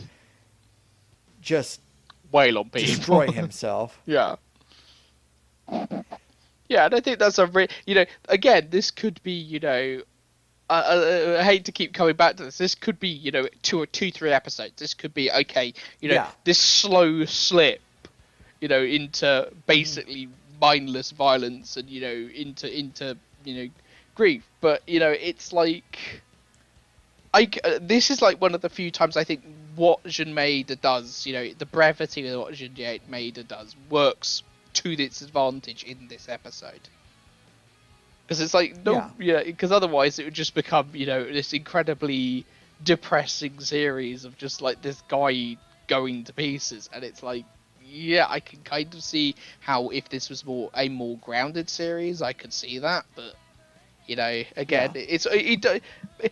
just wail on people. Destroy himself. Yeah. Yeah, and I think that's again, this could be, I hate to keep coming back to this. This could be, 2 or 3 episodes. This could be, okay, this slow slip, into basically mindless violence and, into grief. But, it's like... this is like one of the few times I think what Jun Maeda does, the brevity of what Jun Maeda does works to its advantage in this episode. Because it's like, because otherwise it would just become, this incredibly depressing series of just like this guy going to pieces. And it's like, yeah, I can kind of see how if this was a more grounded series, I could see that, but again,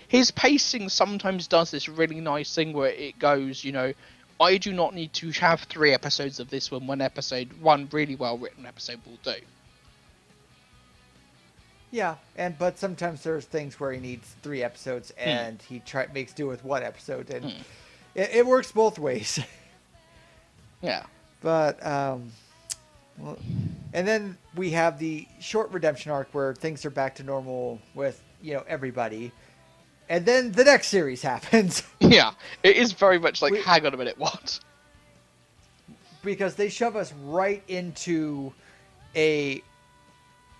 his pacing sometimes does this really nice thing where it goes, I do not need to have 3 episodes of this when one really well written episode will do. Yeah, but sometimes there's things where he needs 3 episodes and he makes do with 1 episode, and it works both ways. Yeah. But and then we have the short redemption arc where things are back to normal with, everybody. And then the next series happens. Yeah, it is very much like, hang on a minute, what? Because they shove us right into a...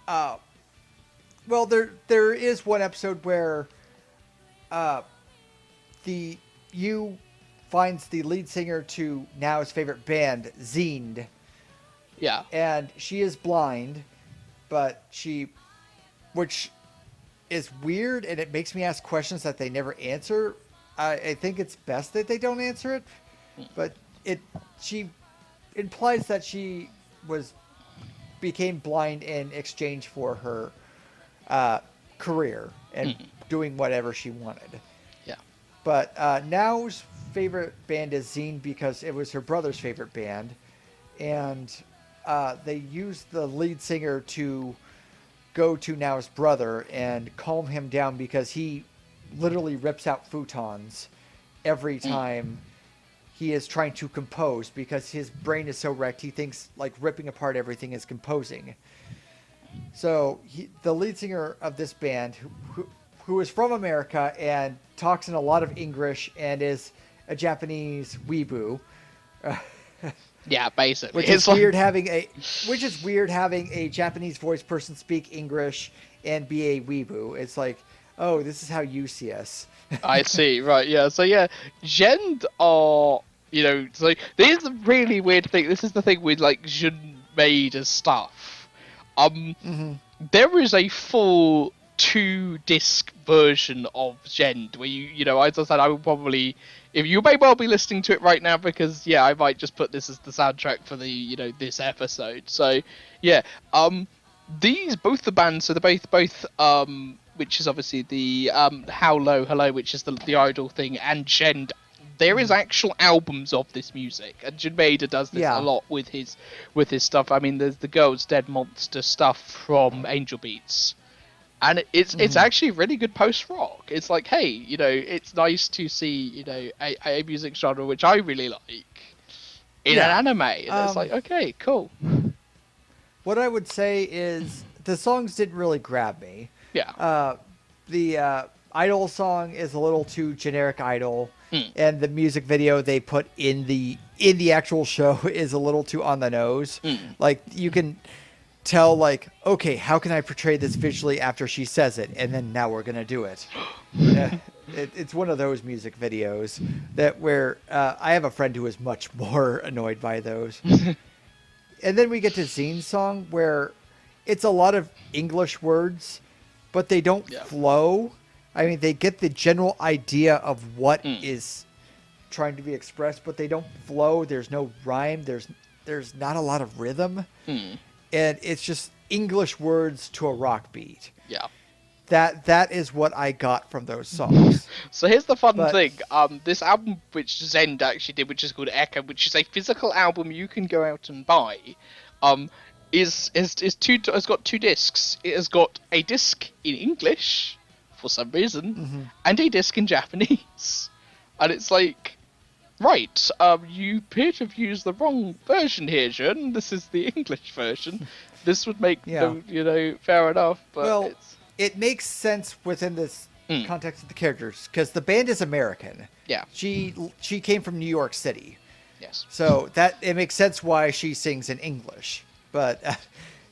well, there is one episode where Yu finds the lead singer to now his favorite band, Zend. Yeah. And she is blind, but which is weird, and it makes me ask questions that they never answer. I think it's best that they don't answer it, but she implies that she became blind in exchange for her career and doing whatever she wanted. Yeah. But Now's favorite band is Zend because it was her brother's favorite band, and they used the lead singer to go to Now's brother and calm him down because he literally rips out futons every time he is trying to compose because his brain is so wrecked he thinks like ripping apart everything is composing. So the lead singer of this band, who is from America and talks in a lot of English and is a Japanese weeboo. Yeah, basically. Which is weird having a Japanese voice person speak English and be a weeboo. It's like, oh, this is how you see us. I see, right, yeah. So yeah, Zend are, so this is a really weird thing. This is the thing with like Jun Maeda's stuff. There is a full 2-disc version of Zend where as I said, I would probably, if you may well be listening to it right now because I might just put this as the soundtrack for the this episode. So yeah, both the bands, so they're both which is obviously the How Low Hello, which is the Idol thing, and Zend. There is actual albums of this music, and Jun Maeda does this a lot with his stuff. I mean, there's the Girls Dead Monster stuff from Angel Beats. And it's actually really good post-rock. It's like, hey, it's nice to see, a music genre which I really like in an anime. And it's like, okay, cool. What I would say is the songs didn't really grab me. Yeah. The Idol song is a little too generic Idol, and the music video they put in the actual show is a little too on the nose. Like, you can... tell like, okay, how can I portray this visually after she says it, and then now we're gonna do it. It's one of those music videos that where I have a friend who is much more annoyed by those. And then we get to Zine's song where it's a lot of English words, but they don't flow. I mean, they get the general idea of what is trying to be expressed, but they don't flow. There's no rhyme. There's not a lot of rhythm. And it's just English words to a rock beat. Yeah. That is what I got from those songs. So here's the fun thing. This album, which Zend actually did, which is called Echo, which is a physical album you can go out and buy, has got two discs. It has got a disc in English, for some reason, and a disc in Japanese. And it's like, right, you appear to have used the wrong version here, Jun. This is the English version. This would make, fair enough, but it makes sense within this context of the characters, because the band is American. Yeah. She came from New York City. Yes. So it makes sense why she sings in English. But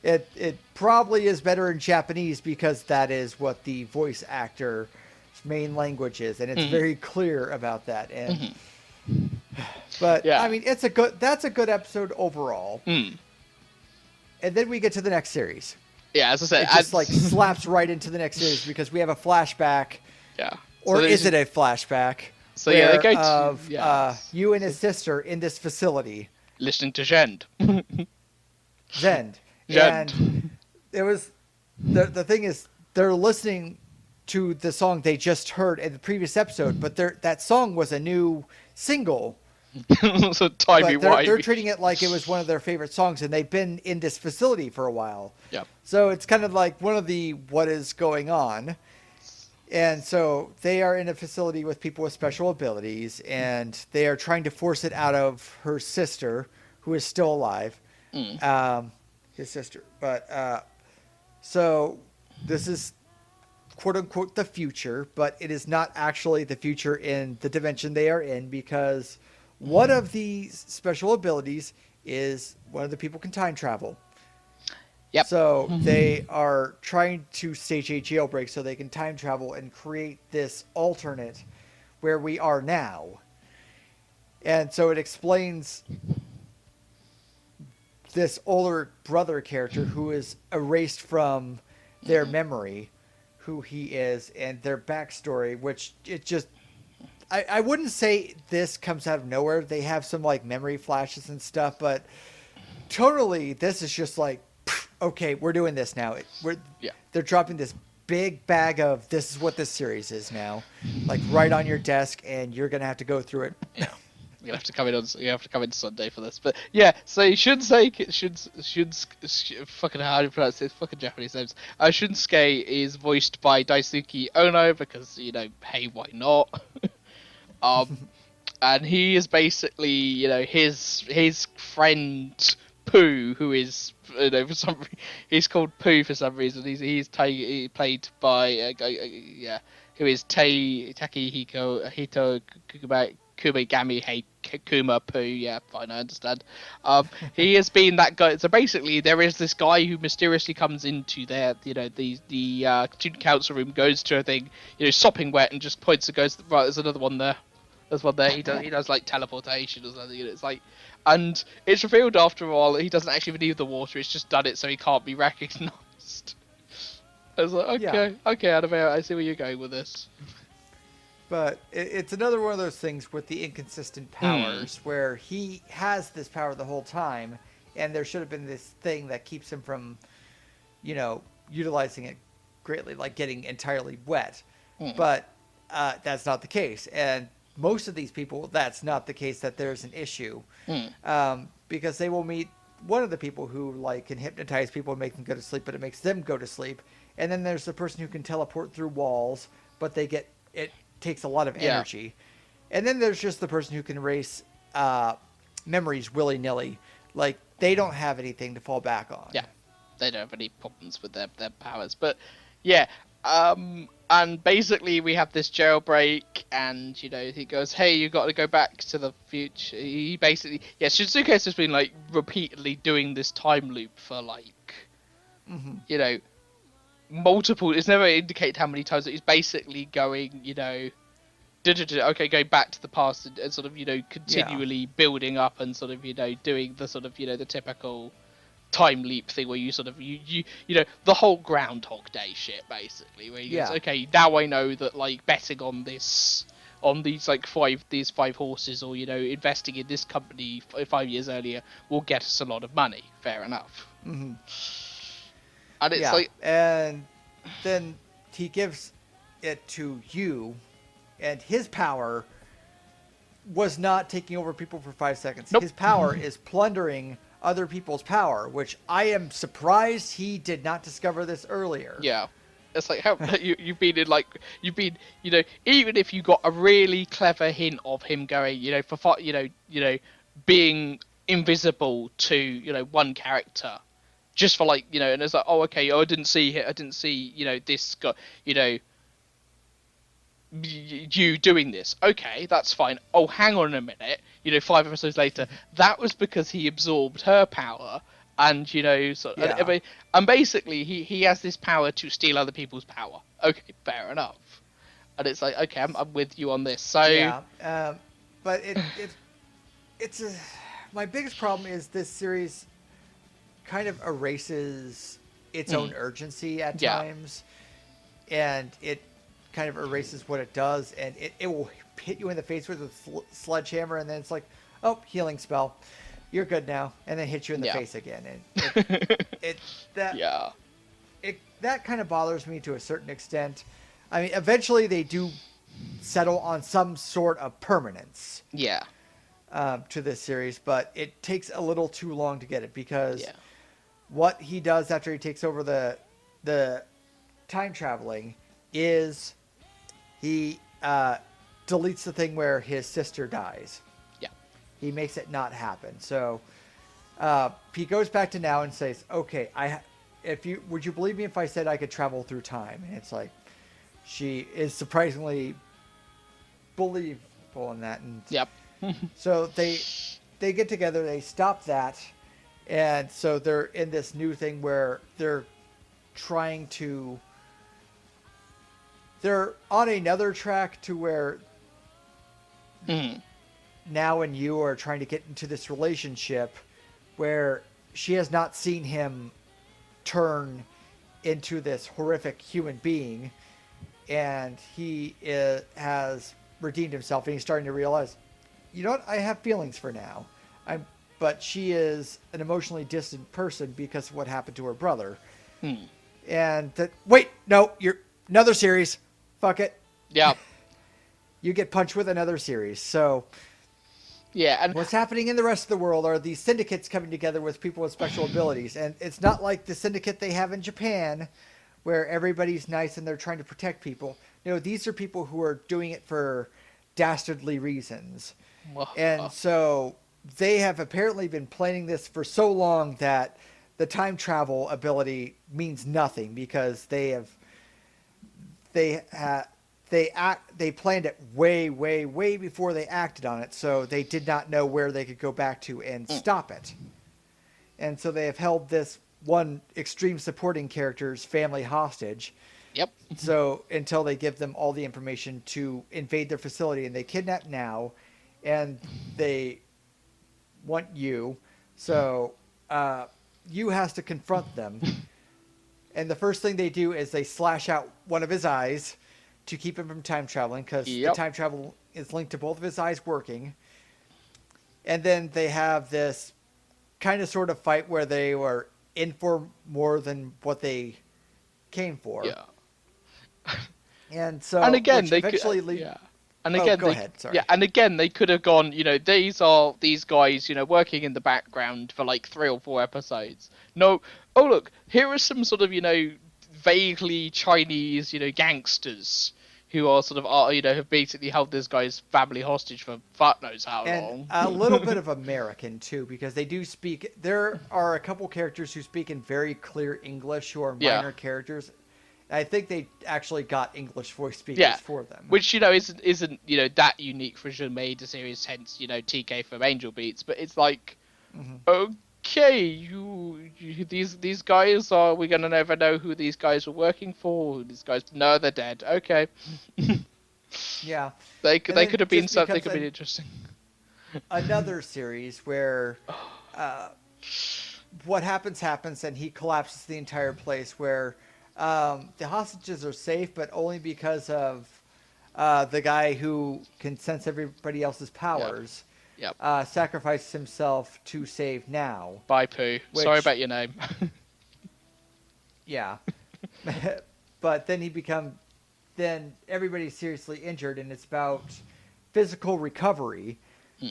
it probably is better in Japanese because that is what the voice actor's main language is, and it's very clear about that. And but I mean, that's a good episode overall. And then we get to the next series. Yeah, as I said, it just like slaps right into the next series because we have a flashback. Yeah. Or is it a flashback? So they go of you and his sister in this facility listening to Zend. Zend. And it was the thing is they're listening to the song they just heard in the previous episode, but that song was a new single. So they're treating it like it was one of their favorite songs, and they've been in this facility for a while. Yeah. So it's kind of like one of the what is going on. And so they are in a facility with people with special abilities, and they are trying to force it out of her sister, who is still alive. His sister. But so this is quote unquote the future, but it is not actually the future in the dimension they are in, because one of the special abilities is one of the people can time travel. Yep. So they are trying to stage a jailbreak so they can time travel and create this alternate where we are now. And so it explains this older brother character who is erased from their memory, who he is, and their backstory, which it just... I wouldn't say this comes out of nowhere. They have some like memory flashes and stuff, but totally this is just like, okay, we're doing this now. They're dropping this big bag of this is what this series is now, like right on your desk, and you're gonna have to go through it. Yeah, you have to come in Sunday for this. But yeah, so you should say fucking how do you pronounce this fucking Japanese names? Shunsuke is voiced by Daisuke Ono because hey, why not? And he is basically his friend Pooh, who is he's called Pooh for some reason. He's played by who is Takehiko Hito Kumigami Kuma Pooh. Yeah, fine, I understand. He has been that guy. So basically, there is this guy who mysteriously comes into the student council room, goes to a thing, sopping wet, and just points and goes, right, there's another one there. There's one there. He does like teleportation or something. It's like, and it's revealed after a while that he doesn't actually need the water. It's just done it so he can't be recognised. I was like, okay, Anime, I see where you're going with this. But it's another one of those things with the inconsistent powers where he has this power the whole time, and there should have been this thing that keeps him from, utilizing it greatly, like getting entirely wet. But that's not the case. And most of these people, that's not the case, that there's an issue. Because they will meet one of the people who like can hypnotize people and make them go to sleep, but it makes them go to sleep. And then there's the person who can teleport through walls, but it takes a lot of energy. And then there's just the person who can erase memories willy-nilly. Like, they don't have anything to fall back on. Yeah, they don't have any problems with their powers. But yeah, and basically we have this jailbreak, and he goes, hey, you got to go back to the future. He basically, Shinsuke has just been like repeatedly doing this time loop for like you know, multiple. It's never indicated how many times. It's basically going, you know, okay, going back to the past and sort of, you know, continually building up and sort of, you know, doing the sort of, you know, the typical time leap thing where you sort of you know, the whole Groundhog Day shit basically, where you goes, okay, now I know that like betting on this, on these like these five horses, or you know, investing in this company 5 years earlier will get us a lot of money. Fair enough. And it's like, and then he gives it to you, and his power was not taking over people for 5 seconds. Nope. His power is plundering other people's power, which I am surprised he did not discover this earlier. Yeah. It's like, how you've been in, like, you've been, you know, even if you got a really clever hint of him going, you know, for you know, being invisible to, you know, one character, just for like, you know, and it's like, oh, okay, I didn't see, you know, this guy, you know, you doing this. Okay, that's fine. Oh, hang on a minute. You know, 5 episodes later, that was because he absorbed her power, and you know, so and basically he has this power to steal other people's power. Okay, fair enough. And it's like, okay, I'm with you on this. So but it's my biggest problem is this series kind of erases its own urgency at times, and it kind of erases what it does, and it will hit you in the face with a sledgehammer, and then it's like, oh, healing spell, you're good now, and then hit you in the face again, and that kind of bothers me to a certain extent. I mean, eventually they do settle on some sort of permanence to this series, but it takes a little too long to get it, because what he does after he takes over the time traveling is he deletes the thing where his sister dies. He makes it not happen. So he goes back to now and says, okay, would you believe me if I said I could travel through time? And it's like, she is surprisingly believable in that. And so they get together, they stop that, and so they're in this new thing where they're on another track to where Now and you are trying to get into this relationship where she has not seen him turn into this horrific human being, and he has redeemed himself, and he's starting to realize, you know what, I have feelings for now. But she is an emotionally distant person because of what happened to her brother. And wait, no, you're another series. Fuck it. Yeah. You get punched with another series. So and what's happening in the rest of the world are these syndicates coming together with people with special abilities. And it's not like the syndicate they have in Japan where everybody's nice and they're trying to protect people. No, these are people who are doing it for dastardly reasons. And so they have apparently been planning this for so long that the time travel ability means nothing, because they planned it way before they acted on it, so they did not know where they could go back to and stop it. And so they have held this one extreme supporting character's family hostage. So until they give them all the information to invade their facility, and they kidnap Now, and they want you. So you has to confront them. And the first thing they do is they slash out one of his eyes to keep him from time traveling, because the time travel is linked to both of his eyes working. And then they have this kind of sort of fight where they were in for more than what they came for. And so, and again, they eventually could, and again, go ahead. Sorry. and again, they could have gone, you know, these guys, you know, working in the background for like 3 or 4 episodes. No, oh look, here are some sort of, you know, vaguely Chinese, you know, gangsters who are sort of, you know, have basically held this guy's family hostage for fuck knows how long. A little bit of American too, because they do speak. There are a couple characters who speak in very clear English who are minor characters. I think they actually got English voice speakers for them, which, you know, isn't you know, that unique for Jun Maeda series. Hence, you know, TK from Angel Beats. But it's like, okay, okay, these guys are we gonna never know who these guys were working for? Who these guys? No, they're dead. Okay, Yeah. they And then could have been just something. becomes Could be interesting. another series where what happens and he collapses the entire place where the hostages are safe, but only because of the guy who can sense everybody else's powers Yep. sacrificed himself to save Now. Bye, Pooh. Sorry Which, about your name. yeah. But then everybody's seriously injured, and it's about physical recovery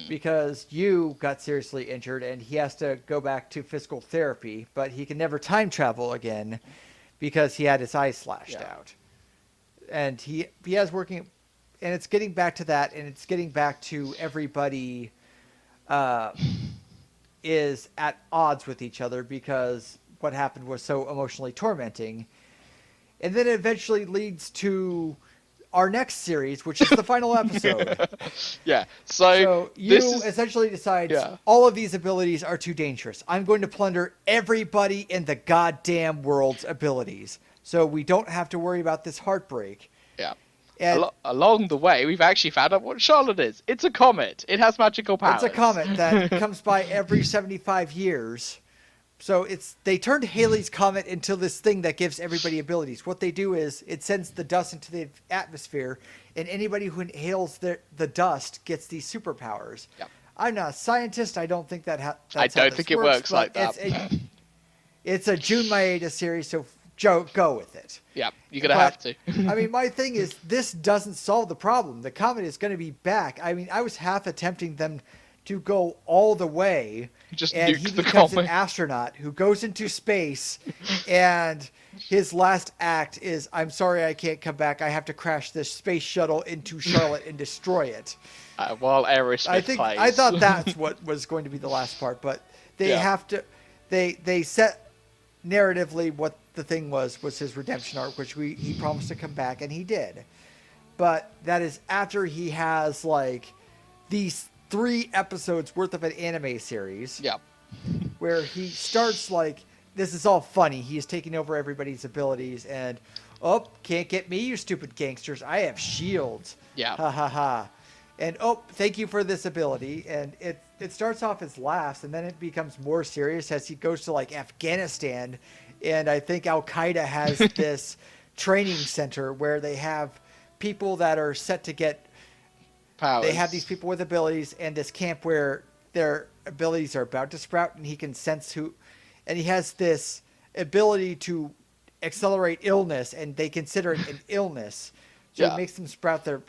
because you got seriously injured and he has to go back to physical therapy, but he can never time travel again because he had his eye slashed out. And he has working, and it's getting back to that, and it's getting back to everybody is at odds with each other because what happened was so emotionally tormenting. And then it eventually leads to our next series, which is the final episode. Yeah. So you is... essentially decide all of these abilities are too dangerous. I'm going to plunder everybody in the goddamn world's abilities, so we don't have to worry about this heartbreak. Yeah. And along the way, we've actually found out what Charlotte is. It's a comet. It has magical powers. It's a comet that comes by every 75 years. So they turned Halley's Comet into this thing that gives everybody abilities. What they do is it sends the dust into the atmosphere, and anybody who inhales the dust gets these superpowers. Yep. I'm not a scientist. I don't think that's I don't think it works like that. It's a Jun Maeda series, so Joe, go with it. Yeah, you're going to have to. I mean, my thing is, this doesn't solve the problem. The comet is going to be back. I mean, I was half attempting them to go all the way, and he becomes an astronaut who goes into space, and his last act is, I'm sorry I can't come back. I have to crash this space shuttle into Charlotte and destroy it. While Aerosmith plays. I thought that's what was going to be the last part, but they have to, they set narratively what the thing was his redemption arc, which he promised to come back, and he did. But that is after he has like these 3 episodes worth of an anime series. Yeah. Where he starts like, this is all funny. He is taking over everybody's abilities and, can't get me, you stupid gangsters. I have shields. Yeah. Ha ha ha. And, thank you for this ability. And it starts off as laughs, and then it becomes more serious as he goes to like Afghanistan. And I think Al-Qaeda has this training center where they have people that are set to get powers. They have these people with abilities, and this camp where their abilities are about to sprout, and he can sense who, and he has this ability to accelerate illness, and they consider it an illness. So it makes them sprout their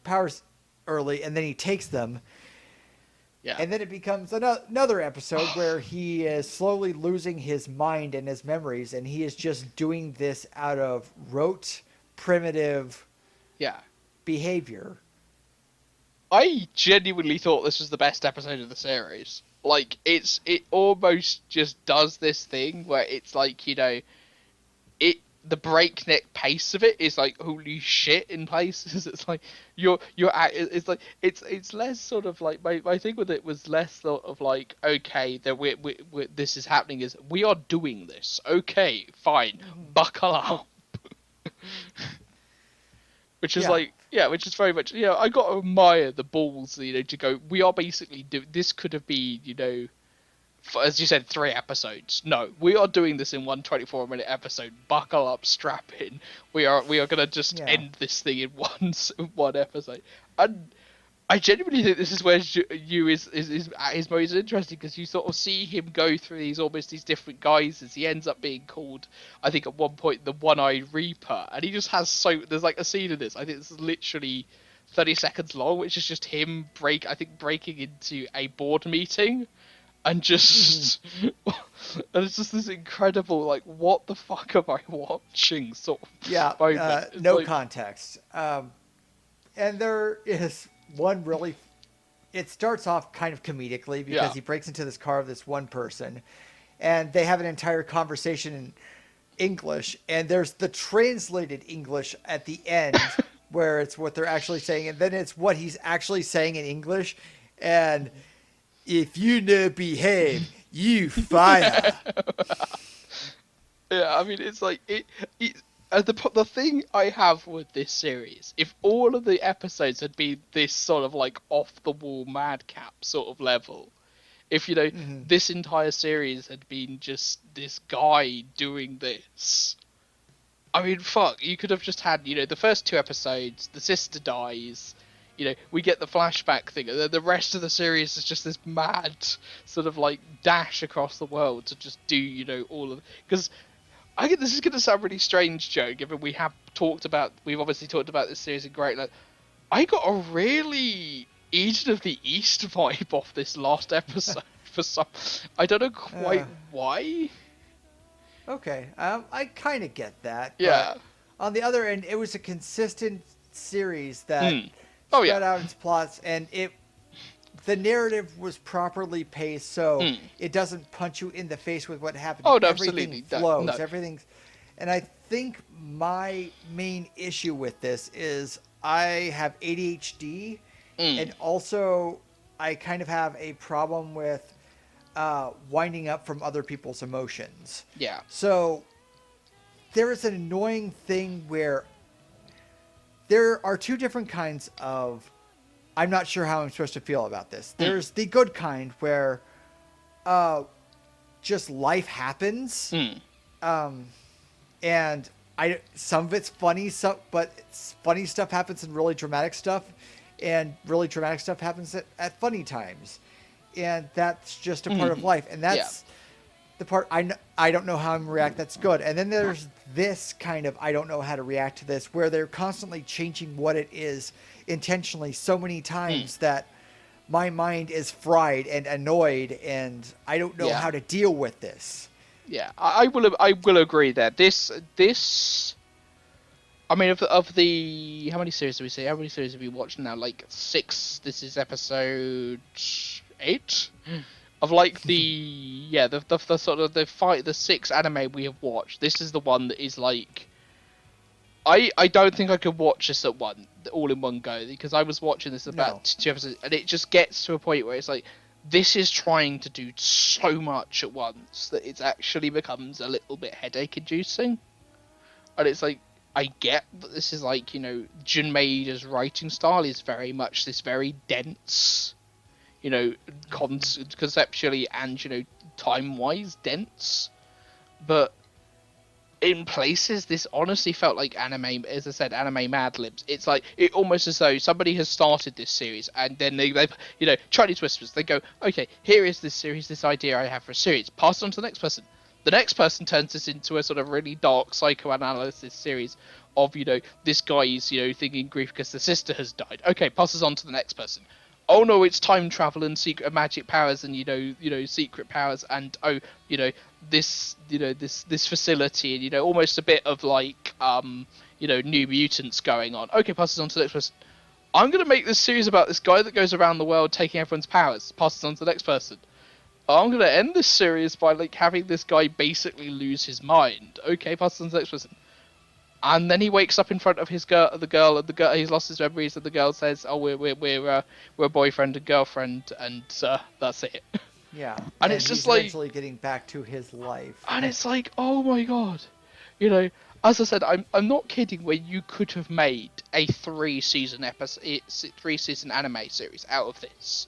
powers early, and then he takes them. Yeah. And then it becomes another episode where he is slowly losing his mind and his memories, and he is just doing this out of rote, primitive behavior. I genuinely thought this was the best episode of the series. Like, it almost just does this thing where it's like, the breakneck pace of it is like, holy shit in places. It's like, it's like, it's less sort of like, my thing with it was less sort of like, okay, that we this is happening, is we are doing this. Okay, fine, buckle up. Which is which is very much, I got to admire the balls, to go, we are basically this could have been, as you said, 3 episodes. No, we are doing this in one 24-minute episode. Buckle up, strap in. We are going to just end this thing in one episode. And I genuinely think this is where you is most interesting, because you sort of see him go through these different guises. He ends up being called, I think at one point, the One-Eyed Reaper, and he just has there's like a scene in this, I think this is literally 30 seconds long, which is just him breaking into a board meeting, and just and it's just this incredible, like, what the fuck am I watching sort of moment. No context. And there is one really, it starts off kind of comedically because he breaks into this car of this one person, and they have an entire conversation in English, and there's the translated English at the end where it's what they're actually saying, and then it's what he's actually saying in English. And if you no behave, You fire. Yeah, I mean, it's like the thing I have with this series, if all of the episodes had been this sort of like off the wall madcap sort of level, if this entire series had been just this guy doing this, I mean, fuck, you could have just had the first two episodes, the sister dies, we get the flashback thing, and then the rest of the series is just this mad sort of like dash across the world to just do all of, because I get this is going to sound really strange, Joe, given we've obviously talked about this series in great length. I got a really Eden of the East vibe off this last episode for some. I don't know quite why. Okay, I kind of get that. Yeah. But on the other end, it was a consistent series that Oh, spread yeah. out its plots, and the narrative was properly paced, so it doesn't punch you in the face with what happened. Oh, no, Everything absolutely. flows. No. Everything's, and I think my main issue with this is I have ADHD, and also I kind of have a problem with winding up from other people's emotions. Yeah. So there is an annoying thing where there are two different kinds of I'm not sure how I'm supposed to feel about this. There's the good kind where just life happens. And some of it's funny, but funny stuff happens in really dramatic stuff, and really dramatic stuff happens at funny times. And that's just a part of life. And that's the part I don't know how I'm going to react. That's good. And then there's this kind of I don't know how to react to this, where they're constantly changing what it is intentionally so many times that my mind is fried and annoyed, and I don't know how to deal with this. Yeah, I will agree there. This I mean, of the how many series do we see? How many series have we watched now? Like 6. This is episode 8 of like the sort of the 6 anime we have watched. This is the one that is like I don't think I could watch this all in one go, because I was watching this about 2 episodes, and it just gets to a point where it's like this is trying to do so much at once that it actually becomes a little bit headache inducing. And it's like, I get that this is like, Jun Maeda's writing style is very much this very dense, conceptually and, time-wise dense. But in places, this honestly felt like anime, as I said, anime Mad Libs. It's like, it almost as though somebody has started this series, and then they've, Chinese whispers, they go, okay, here is this series, this idea I have for a series, pass it on to the next person. The next person turns this into a sort of really dark psychoanalysis series of, this guy is, thinking grief because the sister has died. Okay, passes on to the next person. Oh no, it's time travel and secret magic powers and secret powers, and this facility, and almost a bit of like New Mutants going on. Okay, passes on to the next person. I'm gonna make this series about this guy that goes around the world taking everyone's powers. Passes on to the next person. I'm gonna end this series by like having this guy basically lose his mind. Okay, passes on to the next person. And then he wakes up in front of the girl, he's lost his memories, and the girl says, "Oh, we're boyfriend and girlfriend," and that's it. Yeah, and it's just he's like eventually getting back to his life. And it's like, oh my god, as I said, I'm not kidding. Where you could have made a 3-season anime series out of this,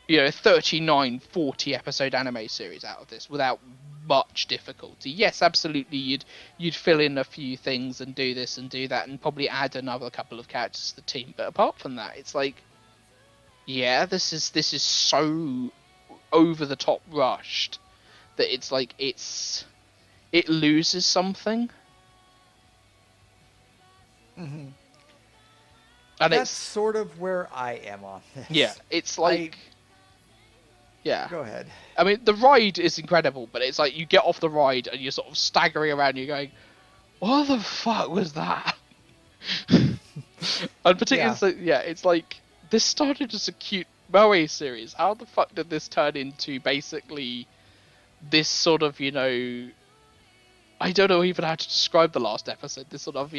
39, 40 episode anime series out of this without much difficulty. Yes, absolutely, you'd fill in a few things and do this and do that and probably add another couple of characters to the team. But apart from that, it's like, yeah, this is so over the top rushed that it's like it loses something. Mm-hmm. And that's sort of where I am on this. Yeah, it's like. Yeah. Go ahead. I mean, the ride is incredible, but it's like you get off the ride and you're sort of staggering around. You're going, "What the fuck was that?" And particularly, it's like this started as a cute Moe series. How the fuck did this turn into basically this sort of, I don't know even how to describe the last episode. This sort of,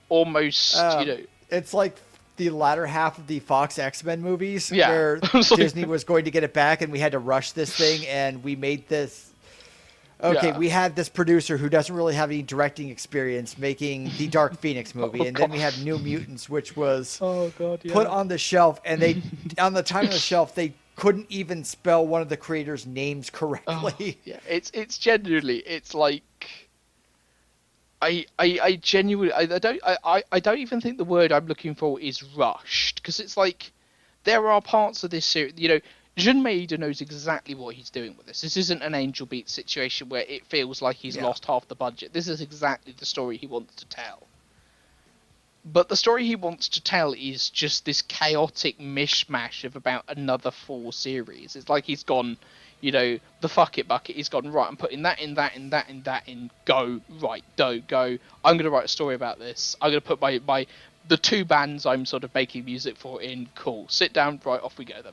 almost, It's like the latter half of the Fox X-Men movies, Yeah. where It's like- Disney was going to get it back, and we had to rush this thing, and we made this. Okay, Yeah. we had this producer who doesn't really have any directing experience making the Dark Phoenix movie, Oh, and then we God. had New Mutants, which was Oh god, yeah. put on the shelf, and they, on the time of the shelf, they couldn't even spell one of the creators' names Oh, correctly. yeah, it's genuinely, it's like, I genuinely, I don't even think the word I'm looking for is rushed, because it's like, there are parts of this series, you know, Jun Maeda knows exactly what he's doing with this. This isn't an Angel Beats situation where it feels like he's Yeah. lost half the budget. This is exactly the story he wants to tell. But the story he wants to tell is just this chaotic mishmash of about another 4 series. It's like he's gone, you know, the fuck it bucket. He's gone, right, I'm putting that in, that in, that in, that in, go, right, go. I'm going to write a story about this. I'm going to put the 2 bands I'm sort of making music for in, cool. Sit down, right, off we go then.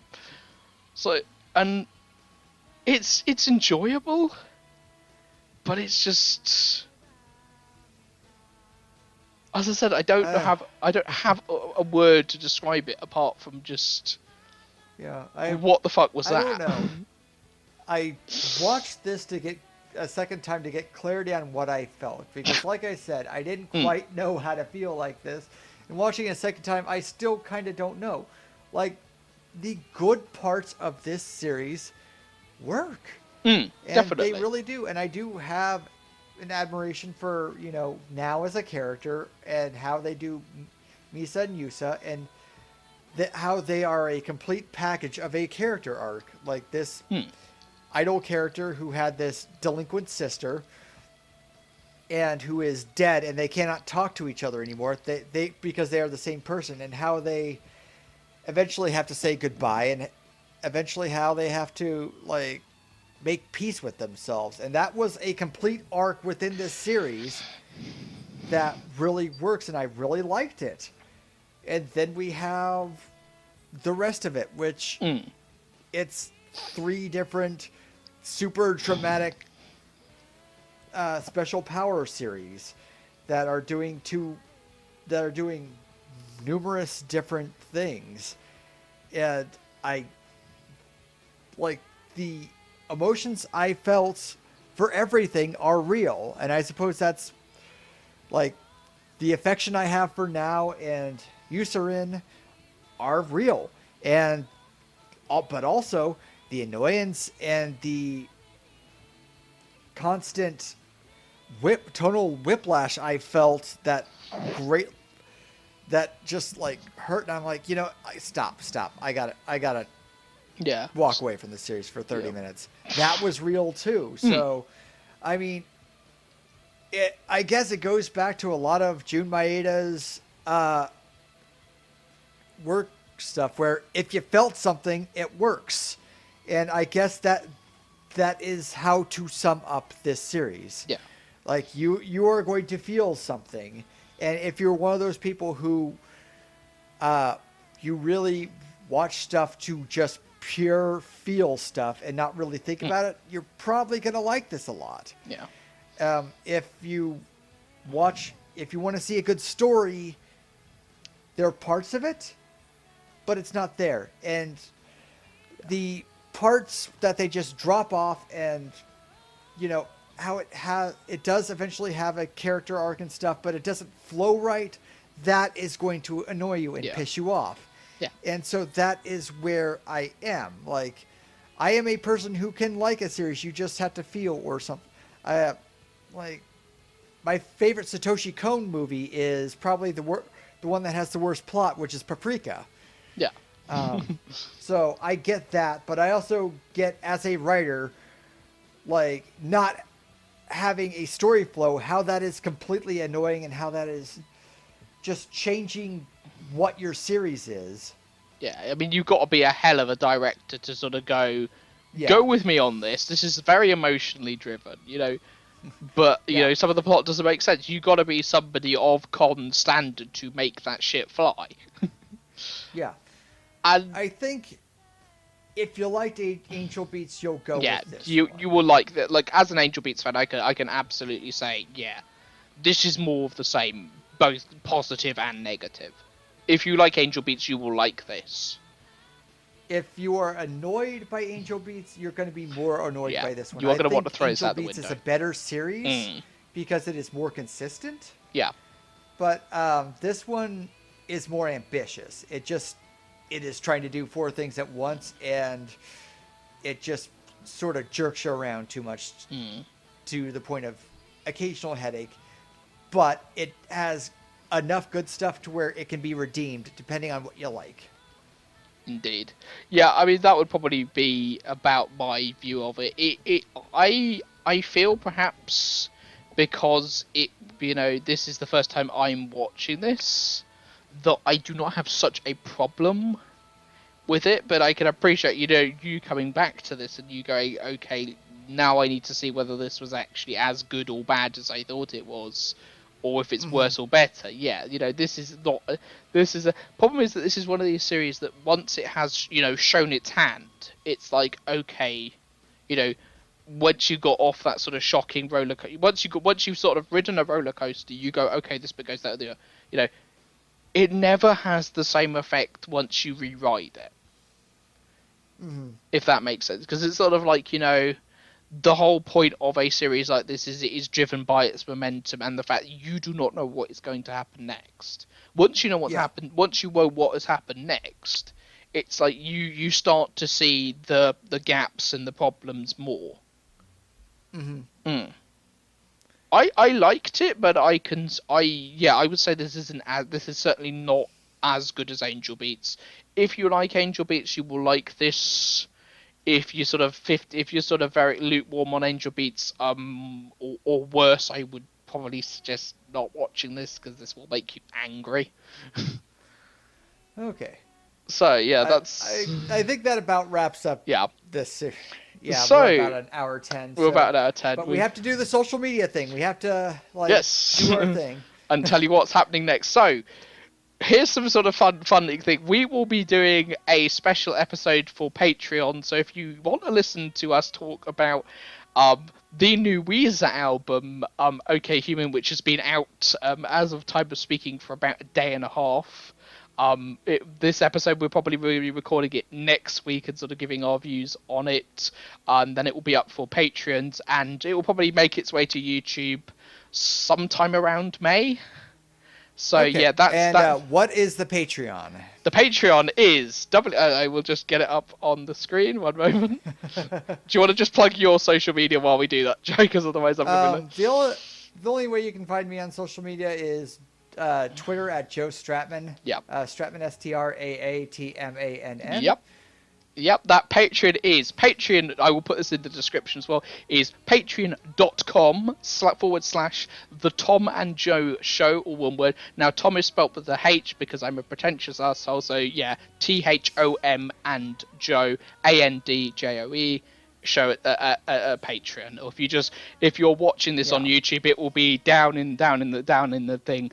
So, and it's enjoyable, but it's just, as I said, I don't have a word to describe it apart from just Yeah, what the fuck was I that? don't know. I watched this to get a second time to get clarity on what I felt, because like I said, I didn't quite know how to feel like this, and watching it a second time, I still kind of don't know. Like, the good parts of this series work, and Definitely. they really do, and I do have an admiration for, you know, now as a character and how they do Misa and Yusa, and how they are a complete package of a character arc. Like this idol character who had this delinquent sister and who is dead, and they cannot talk to each other anymore. They because they are the same person, and how they eventually have to say goodbye, and eventually how they have to like make peace with themselves. And that was a complete arc within this series that really works, and I really liked it. And then we have the rest of it, which it's 3 different super dramatic special power series that are doing numerous different things. And I like the emotions I felt for everything are real, and I suppose that's like the affection I have for Now and Yusarin are real, and but also the annoyance and the constant tonal whiplash I felt that just like hurt, and I'm like, you know, stop, I gotta Yeah. walk away from the series for 30 minutes. That was real too. So, I mean, I guess it goes back to a lot of Jun Maeda's work stuff, where if you felt something, it works. And I guess that is how to sum up this series. Yeah. Like you are going to feel something, and if you're one of those people who you really watch stuff to just pure feel stuff and not really think about it, you're probably going to like this a lot. Yeah. If you want to see a good story, there are parts of it, but it's not there. And the parts that they just drop off, and you know how it does eventually have a character arc and stuff, but it doesn't flow right, that is going to annoy you and piss you off. Yeah. And so that is where I am. Like, I am a person who can like a series. You just have to feel or something. Like, my favorite Satoshi Kon movie is probably the one that has the worst plot, which is Paprika. Yeah. So I get that, but I also get, as a writer, like, not having a story flow, how that is completely annoying, and how that is just changing what your series is. Yeah, I mean, you've got to be a hell of a director to sort of go Yeah. with me on this. This is very emotionally driven, you know. But, you know, some of the plot doesn't make sense. You've got to be somebody of con standard to make that shit fly. Yeah. And I think if you liked Angel Beats, you'll go with this you one. you will like that. Like, as an Angel Beats fan, I can absolutely say, yeah, this is more of the same, both positive and negative. if you like Angel Beats, you will like this. If you are annoyed by Angel Beats, you're going to be more annoyed by this one. You are going to want to throw Angel this out the Beats window. is a better series because it is more consistent. Yeah. But this one is more ambitious. It is trying to do 4 things at once, and it just sort of jerks you around too much to the point of occasional headache. But it has enough good stuff to where it can be redeemed depending on what you like. Indeed. Yeah, I mean, that would probably be about my view of it. I feel perhaps because this is the first time I'm watching this, that I do not have such a problem with it, but I can appreciate, you coming back to this and you going, okay, now I need to see whether this was actually as good or bad as I thought it was, or if it's worse or better. Yeah, this is a problem, is that this is one of these series that once it has, shown its hand, it's like, okay, once you got off that sort of shocking roller coaster, once you've sort of ridden a roller coaster, you go, okay, this bit goes that, it never has the same effect once you re-ride it. If that makes sense, because it's sort of like, the whole point of a series like this is it is driven by its momentum and the fact that you do not know what is going to happen next. Once you know what's happened, once you know what has happened next, it's like you start to see the gaps and the problems more. I liked it, but I would say this is certainly not as good as Angel Beats. If you like Angel Beats, you will like this. If you're sort of very lukewarm on Angel Beats, or worse, I would probably suggest not watching this because this will make you angry. Okay. So yeah, that's. I think that about wraps up. Yeah. This. Yeah, so, we're about an hour 10. We're about an hour 10. But we have to do the social media thing. We have to do our thing and tell you what's happening next. So. Here's some sort of fun thing. We will be doing a special episode for Patreon. So if you want to listen to us talk about the new Weezer album, OK Human, which has been out as of time of speaking for about a day and a half. This episode we're probably be recording it next week and sort of giving our views on it. Then it will be up for Patreons, and it will probably make its way to YouTube sometime around May. So yeah, that's what is the Patreon? The Patreon is I will just get it up on the screen. One moment. Do you want to just plug your social media while we do that, Joe? Because otherwise I'm going to. The only way you can find me on social media is Twitter at Joe Stratman. Yep. Stratman STRAATMANN. Yep, that Patreon, I will put this in the description as well, is patreon.com/the Thom and Joe Show, all one word. Now, Thom is spelt with a H because I'm a pretentious asshole, so yeah, THOM and Joe, ANDJOE, show at Patreon. Or if you're watching this on YouTube, it will be down in the thing.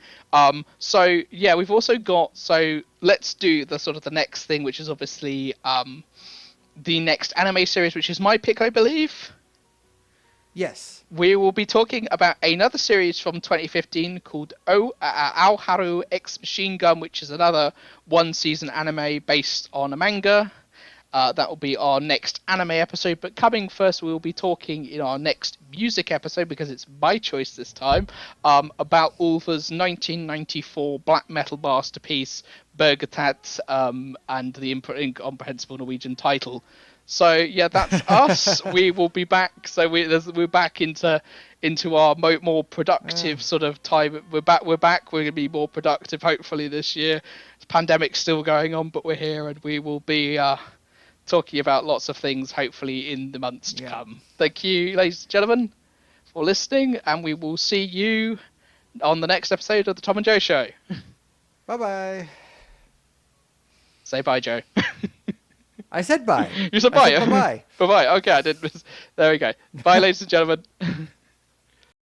So yeah, we've also got, so let's do the sort of the next thing, which is obviously the next anime series, which is my pick, I believe. Yes. We will be talking about another series from 2015 called Aoharu X Machine Gun, which is another one-season anime based on a manga. That will be our next anime episode, but coming first, we will be talking in our next music episode, because it's my choice this time, about Ulva's 1994 black metal masterpiece, Bergetat, and the incomprehensible Norwegian title. So yeah, that's us. We will be back. So we're back into our more productive sort of time. We're back. We're going to be more productive, hopefully, this year. The pandemic's still going on, but we're here, and we will be talking about lots of things, hopefully, in the months to come. Thank you, ladies and gentlemen, for listening, and we will see you on the next episode of the Thom and Joe Show. Bye-bye. Say bye, Joe. I said bye. You said bye? Bye-bye. Bye-bye. Okay, I didn't miss. There we go. Bye, ladies and gentlemen.